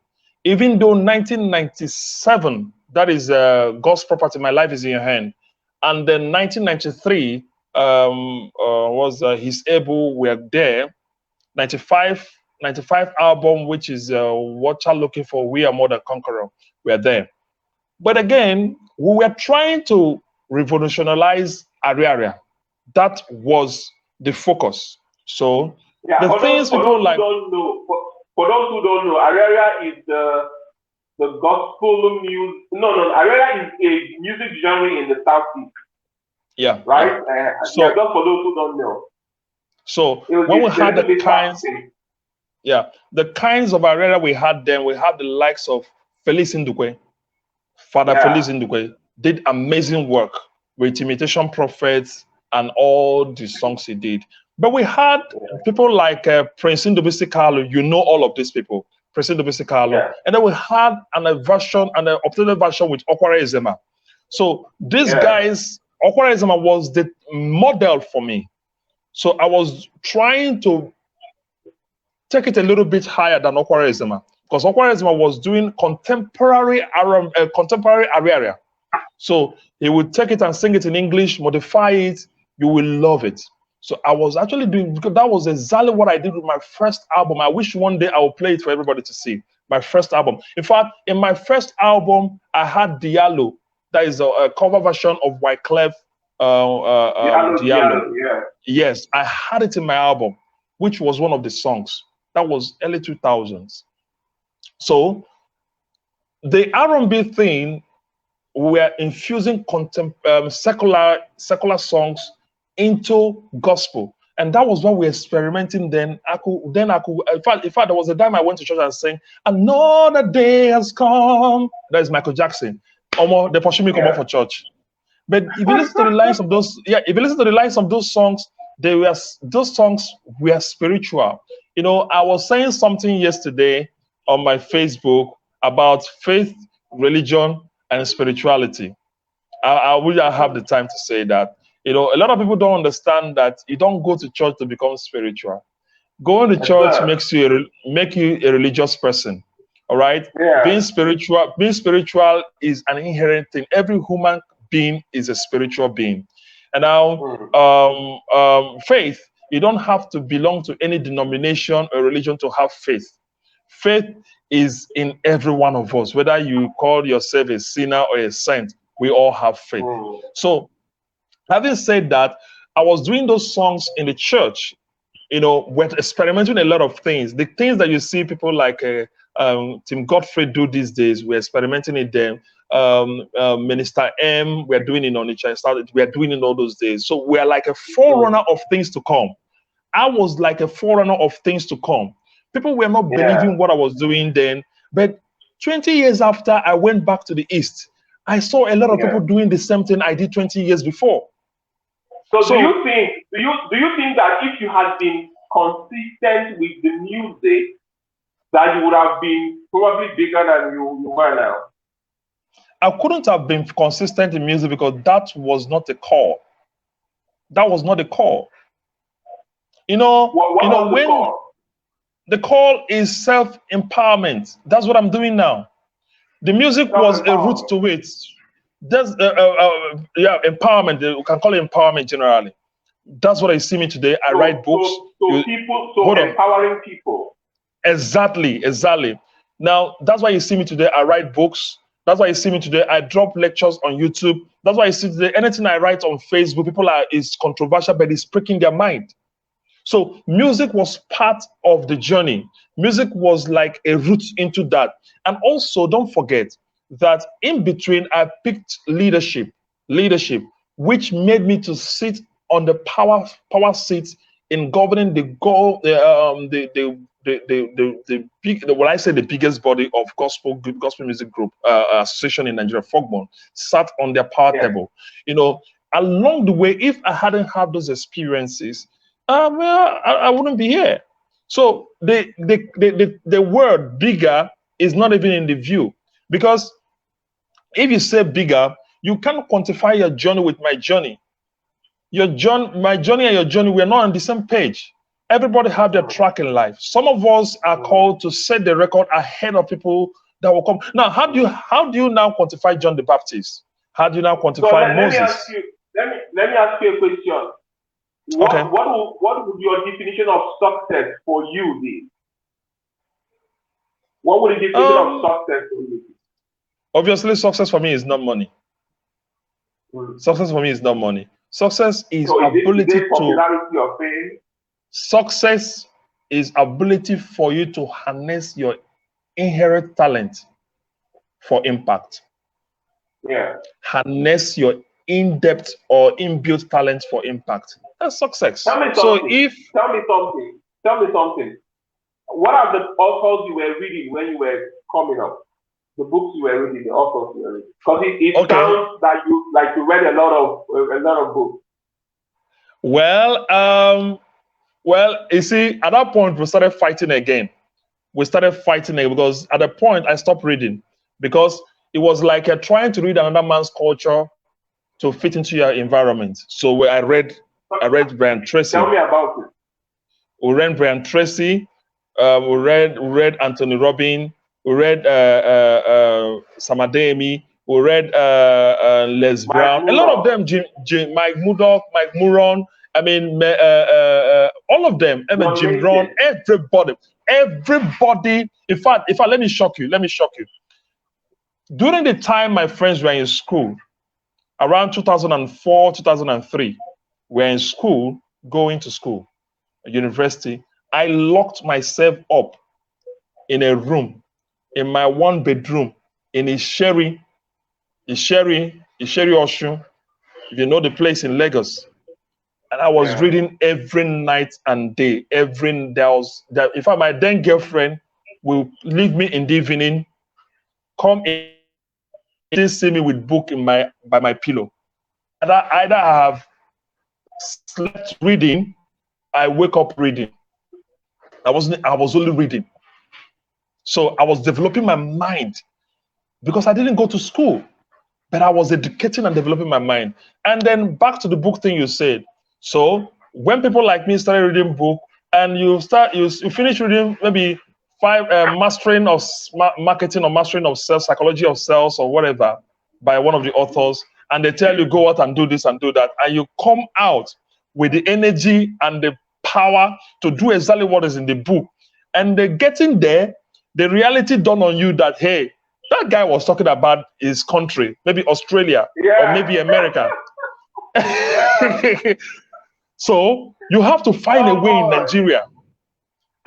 Even though 1997, that is God's Property, My Life Is in Your Hand, and then 1993 was His Able, We're There. 95 album, which is What You're Looking For, We Are More Than Conqueror, we're there. But again, we were trying to revolutionize Area. That was the focus. So the things people like. For those who don't know, Area is the gospel music. No, Area is a music genre in the Southeast. Yeah. Right? Just for those who don't know. So when we had the kinds of Area we had then, we had the likes of Felix Ndukwe. Father Felix Ndukwe did amazing work with Imitation Prophets and all the songs he did. But we had people like Prince Ndubisi Kalu. You know all of these people. Prince Ndubisi Kalu. And then we had an updated version with Okwara Ezema. So these guys, Okwara Ezema was the model for me. So I was trying to take it a little bit higher than Okwara Ezema, because Okwara Ezema was doing contemporary Area. So he would take it and sing it in English, modify it. You will love it. So I was actually doing, because that was exactly what I did with my first album. I wish one day I will play it for everybody to see. My first album. In fact, in my first album, I had Diallo. That is a cover version of Wyclef Diallo. Yeah. Yes, I had it in my album, which was one of the songs. That was early 2000s. So the R&B thing, we're infusing secular songs into gospel, and that was what we're experimenting. Then I could. In fact, there was a time I went to church and sang "Another Day Has Come." That is Michael Jackson. They pursue me come up for church. But if you listen to the lines of those, songs, those songs were spiritual. You know, I was saying something yesterday on my Facebook about faith, religion, and spirituality. I wish I have the time to say that. You know, a lot of people don't understand that you don't go to church to become spiritual. Going to church makes you a religious person. All right. Yeah. Being spiritual is an inherent thing. Every human being is a spiritual being. And now, faith, you don't have to belong to any denomination or religion to have faith. Faith is in every one of us, whether you call yourself a sinner or a saint, we all have faith. So, having said that, I was doing those songs in the church. You know, we're experimenting a lot of things. The things that you see people like Tim Godfrey do these days, we're experimenting in them. Minister M, we're doing in Onitsha and I, we're doing in all those days. So we're like a forerunner of things to come. I was like a forerunner of things to come. People were not believing what I was doing then. But 20 years after I went back to the East, I saw a lot of people doing the same thing I did 20 years before. So do you think that if you had been consistent with the music, that you would have been probably bigger than you were now? I couldn't have been consistent in music because that was not the call. That was not the call. You know, the call is self-empowerment. That's what I'm doing now. The music was a route to it. That's empowerment. You can call it empowerment generally. That's what I see me today. I write books. Empowering people. Exactly. Now, that's why you see me today. I write books. That's why you see me today. I drop lectures on YouTube. That's why you see today. Anything I write on Facebook, is controversial, but it's pricking their mind. So music was part of the journey. Music was like a route into that. And also, don't forget that in between, I picked leadership, which made me to sit on the power seat in governing the biggest body of gospel music group association in Nigeria, Fogbon, sat on their power table. You know, along the way, if I hadn't had those experiences, I wouldn't be here. So the word bigger is not even in the view, because if you say bigger, you can't quantify your journey with my journey. My journey and your journey, we're not on the same page. Everybody have their track in life. Some of us are called to set the record ahead of people that will come. Now, how do you now quantify John the Baptist? How do you now quantify Moses? Let me ask you a question. What would your definition of success for you be? What would the definition of success for you be? Obviously, success for me is not money. Success for me is not money. Success is ability popularity or fame? Success is ability for you to harness your inherent talent for impact. Yeah. Harness your in-depth or inbuilt talent for impact. That's success. Tell me something. What are the authors you were reading when you were coming up? The books you were reading, the authors you were reading. Because it sounds that you read a lot of books. Well, you see, at that point we started fighting again. Because at the point I stopped reading, because it was like you're trying to read another man's culture to fit into your environment. So I read Brian Tracy. Tell me about it. We read Brian Tracy. We read Anthony Robbins. We read Sam Adeyemi. We read Les Brown. A lot of them, Mike Murdoch, Mike Muron. I mean, all of them. I mean, Jim Rohn, everybody. In fact, let me shock you. During the time my friends were in school, around 2004, 2003, we were in school, going to school, university. I locked myself up in a room, in my one bedroom, in Isheri Oshun, if you know the place in Lagos. And I was reading every night and day. In fact, my then girlfriend will leave me in the evening, come in, see me with book by my pillow. And either I have slept reading, I wake up reading. I was only reading. So I was developing my mind because I didn't go to school, but I was educating and developing my mind. And then back to the book thing you said. So when people like me started reading book, and you finish reading maybe 5 mastering of marketing or mastering of sales, psychology of sales or whatever by one of the authors, and they tell you go out and do this and do that, and you come out with the energy and the power to do exactly what is in the book, and they're getting there, the reality dawned on you that, hey, that guy was talking about his country, maybe Australia or maybe America. So you have to find a way in Nigeria.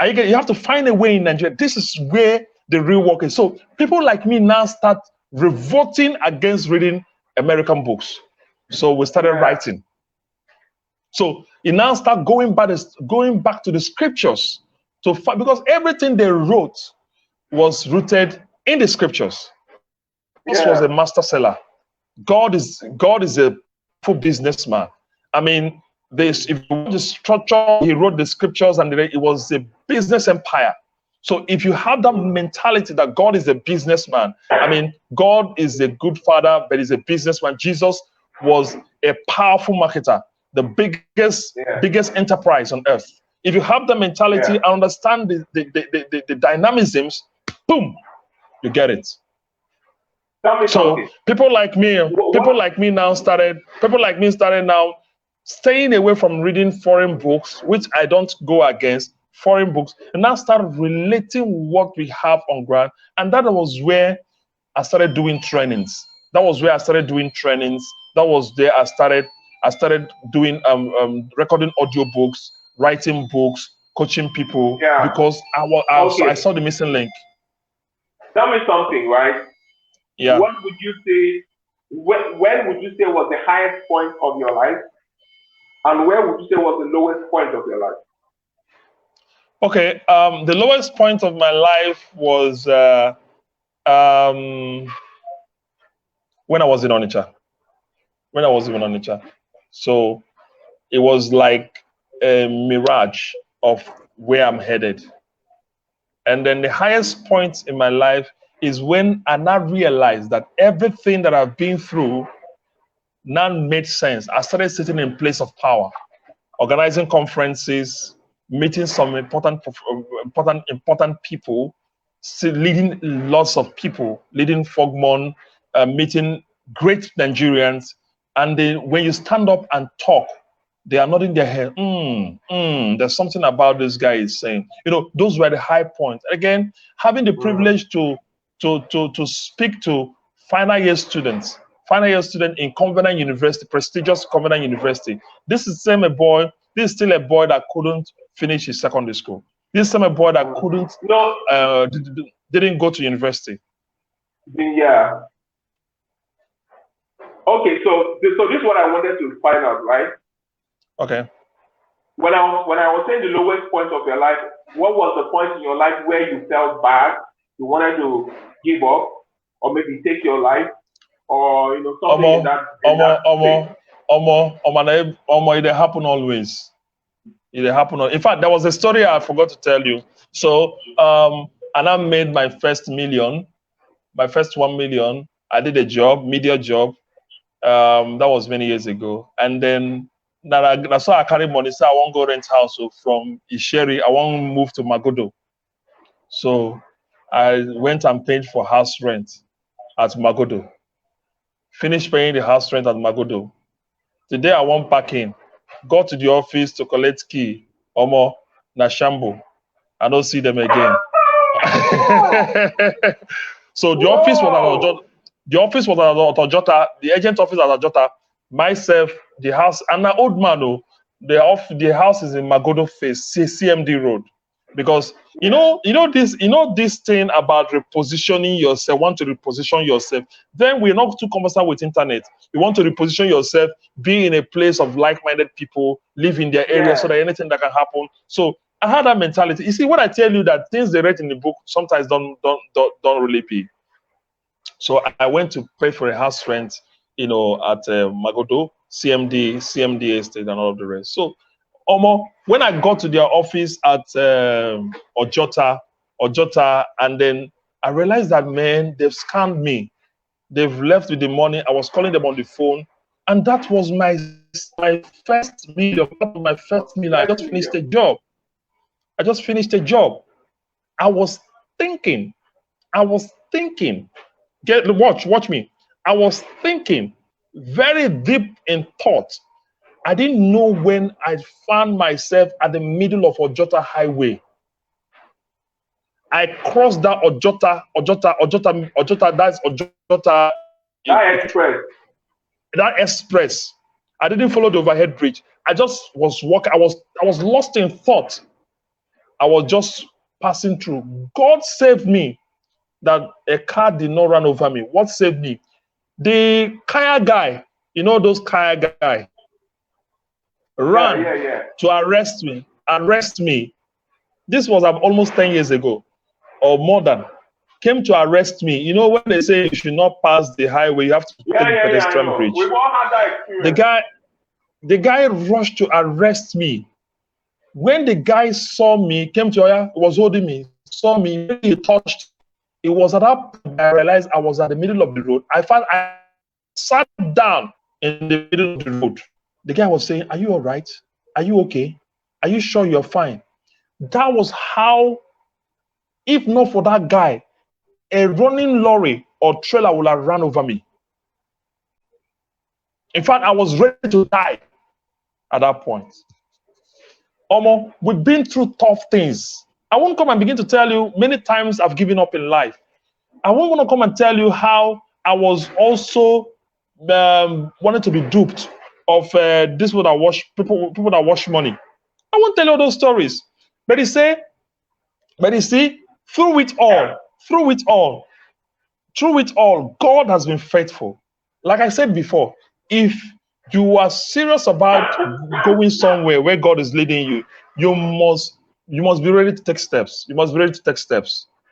You have to find a way in Nigeria. This is where the real work is. So people like me now start revolting against reading American books. So we started writing. So you now start going back to the scriptures because everything they wrote was rooted in the scriptures. This was a master seller. God is a full businessman. I mean, if you want the structure, he wrote the scriptures, and it was a business empire. So if you have that mentality that God is a businessman, I mean, God is a good father, but he's a businessman. Jesus was a powerful marketer, the biggest enterprise on earth. If you have the mentality and understand the dynamisms, boom, you get it. So people like me started now staying away from reading foreign books, which I don't go against foreign books, and now start relating what we have on ground. And that was where I started doing trainings. That was where I started doing recording audio books, writing books, coaching people, because I saw the missing link. Tell me something, right? Yeah. What would you say? When would you say was the highest point of your life, and where would you say was the lowest point of your life? Okay. The lowest point of my life was when I was in Onitsha. When I was in Onitsha, so it was like a mirage of where I'm headed. And then the highest point in my life is when I now realized that everything that I've been through now made sense. I started sitting in place of power, organizing conferences, meeting some important people, leading lots of people, leading Fogmon, meeting great Nigerians. And when you stand up and talk, they are nodding their head. There's something about this guy is saying. Those were the high points. Again, having the privilege to speak to final year students in Covenant University, prestigious Covenant University. This is still a boy that couldn't finish his secondary school. This is still a boy that didn't go to university. Yeah. Okay, so this is what I wanted to find out, right? Okay. When I was saying the lowest point of your life, what was the point in your life where you felt bad, you wanted to give up, or maybe take your life, or something in that it happen always. It happen. In fact, there was a story I forgot to tell you. So and I made my first 1 million. I did a job, media job. That was many years ago. And then that's why I carry money. So I won't go rent house. So from Isheri, I won't move to Magodo. So I went and paid for house rent at Magodo. Finished paying the house rent at Magodo. The day I went back in, got to the office to collect key. Omo, na shambo. I don't see them again. So the office was at Ojota, the agent office at Ojota, myself, the house, and an old man. Oh, the house is in Magodo Face, CMD Road, because you know this thing about repositioning yourself. Want to reposition yourself? Then we're not too conversant with internet. You want to reposition yourself, be in a place of like-minded people, live in their area, so that anything that can happen. So I had that mentality. You see, when I tell you that things they write in the book sometimes don't really be. So I went to pay for a house rent, at Magodo, CMD estate, and all of the rest. So, when I got to their office at Ojota, and then I realized that, man, they've scammed me. They've left with the money. I was calling them on the phone, and that was my first million. My first million. I just finished a job. I was thinking. Watch me. I was thinking very deep in thought. I didn't know when I found myself at the middle of Ojota Highway. I crossed that Ojota, that's Ojota. That express. I didn't follow the overhead bridge. I just was walking. I was lost in thought. I was just passing through. God saved me that a car did not run over me. What saved me? The kaya guy, those kaya guy, ran to arrest me. This was almost 10 years ago or more than. Came to arrest me. When they say you should not pass the highway, you have to take the pedestrian bridge. We've all had that experience. The guy rushed to arrest me. When the guy saw me, came to Oya, was holding me, saw me, he touched. It was at that point that I realized I was at the middle of the road. I sat down in the middle of the road. The guy was saying, "Are you all right? Are you okay? Are you sure you're fine?" That was how, if not for that guy, a running lorry or trailer would have run over me. In fact, I was ready to die at that point. Omo, we've been through tough things. I won't come and begin to tell you many times I've given up in life. I won't want to come and tell you how I was also wanted to be duped of this people that wash money. I won't tell you all those stories. But you see, through it all, God has been faithful. Like I said before, if you are serious about going somewhere where God is leading you, you must be ready to take steps.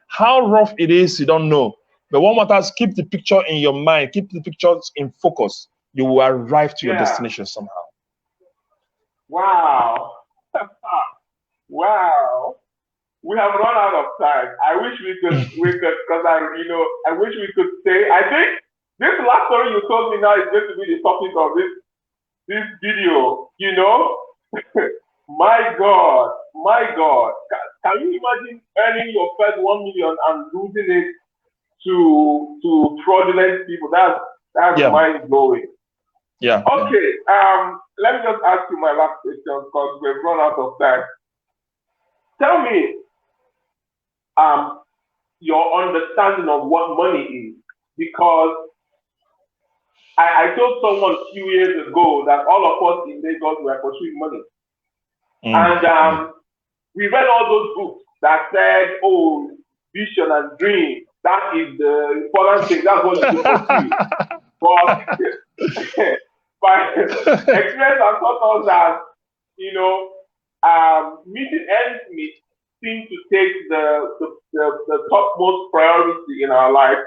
How rough it is, you don't know. But one matters, keep the picture in your mind, keep the pictures in focus. You will arrive to your destination somehow. Wow. Wow. We have run out of time. I wish we could, because I wish we could say, I think this last story you told me now is going to be the topic of this video, My God. Can you imagine earning your first 1 million and losing it to fraudulent people? That's mind blowing. Yeah. Okay. Let me just ask you my last question because we've run out of time. Tell me, your understanding of what money is, because I told someone a few years ago that all of us in Lagos were pursuing money. And we read all those books that said, oh, vision and dream, that is the important thing, that's what you pursue. But by experience has taught us that, meeting ends meet seem to take the topmost priority in our life.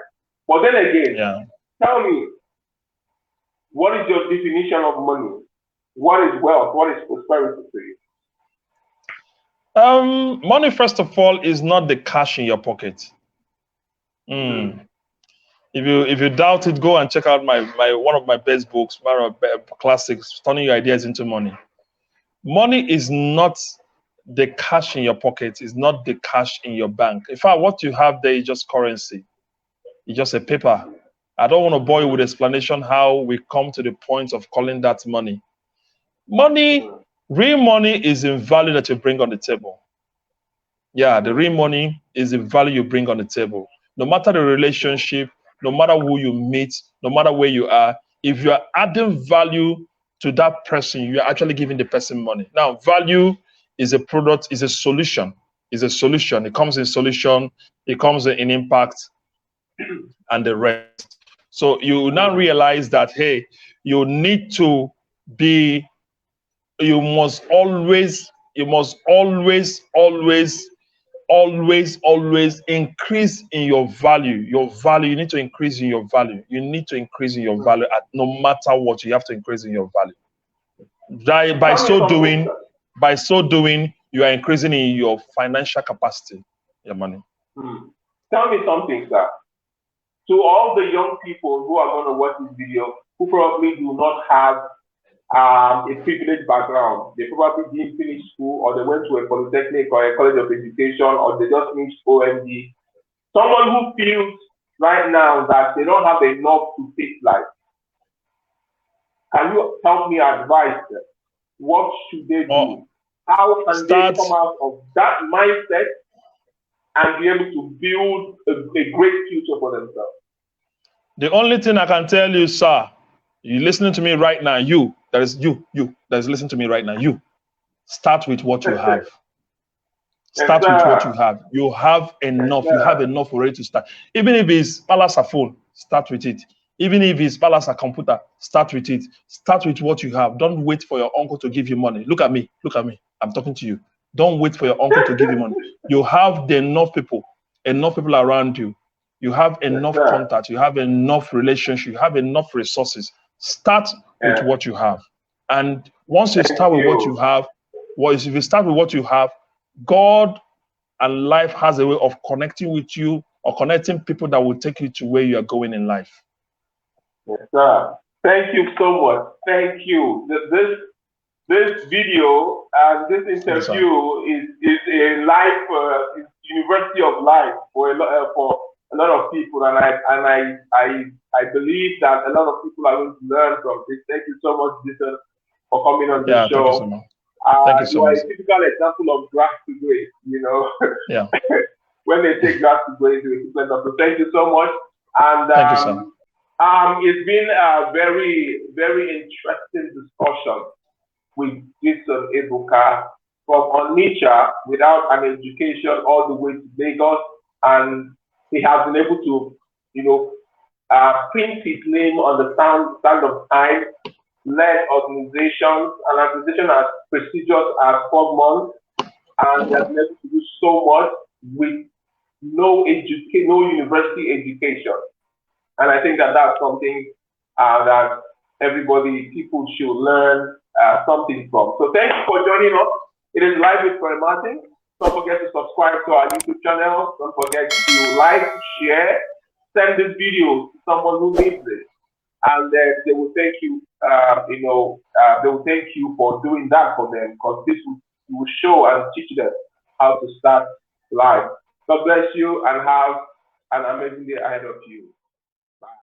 But then again, tell me, what is your definition of money? What is wealth? What is prosperity to you? Money, first of all, is not the cash in your pocket. If you doubt it, go and check out my one of my best books, classics, Turning Your Ideas into Money. Money is not the cash in your pocket, is not the cash in your bank. In fact, what you have there is just currency. It's just a paper. I don't want to bore you with explanation how we come to the point of calling that money. Money, real money is the value that you bring on the table. Yeah, the real money is the value you bring on the table. No matter the relationship, no matter who you meet, no matter where you are, if you are adding value to that person, you are actually giving the person money. Now, value is a product, is a solution. Is a solution. It comes in solution, it comes in impact, and the rest. So you now realize that, hey, you need to be, you must always always increase in your value. You need to increase in your value. You need to increase in your value at no matter what. You have to increase in your value. By so doing, you are increasing in your financial capacity. Your money. Tell me something, sir. To all the young people who are going to watch this video, who probably do not have a privileged background, they probably didn't finish school, or they went to a polytechnic or a college of education, or they just finished OMD. Someone who feels right now that they don't have enough to face life. Can you help me advise them? What should they do? How can they come out of that mindset and be able to build a great future for themselves? The only thing I can tell you, sir, you're listening to me right now, you that is listening to me right now, you start with what you have. Start with what you have. You have enough. You have enough already to start. Even if it's palace a phone, start with it. Even if it's palace a computer, start with it. Start with what you have. Don't wait for your uncle to give you money. Look at me. Look at me. I'm talking to you. Don't wait for your uncle to give you money. You have enough people around you. You have enough contact. You have enough relationship. You have enough resources. Start with what you have. And once you start with what you have, if you start with what you have, God and life has a way of connecting with you or connecting people that will take you to where you are going in life. Yes, sir. Thank you so much. Thank you. This video and this interview is a life, university of life for a lot of people, and I believe that a lot of people are going to learn from this. Thank you so much, Gson, for coming on the show. Thank you so much. Thank you so much. You are a typical example of grass to grace, you know. Yeah. When they take grass to grace, so thank you so much. And thank you, sir. It's been a very, very interesting discussion with Gson Ebuka from Onitsha without an education all the way to Lagos, and he has been able to, print his name on the stand of time, led organizations, an organization as prestigious as 4 months, and he has been able to do so much with no university education. And I think that that's something that people should learn something from. So thank you for joining us. It is Live with Fred Martin. Don't forget to subscribe to our YouTube channel. Don't forget to like, share, send this video to someone who needs it, and they will thank you. They will thank you for doing that for them, because this will show and teach them how to start life. God bless you and have an amazing day ahead of you.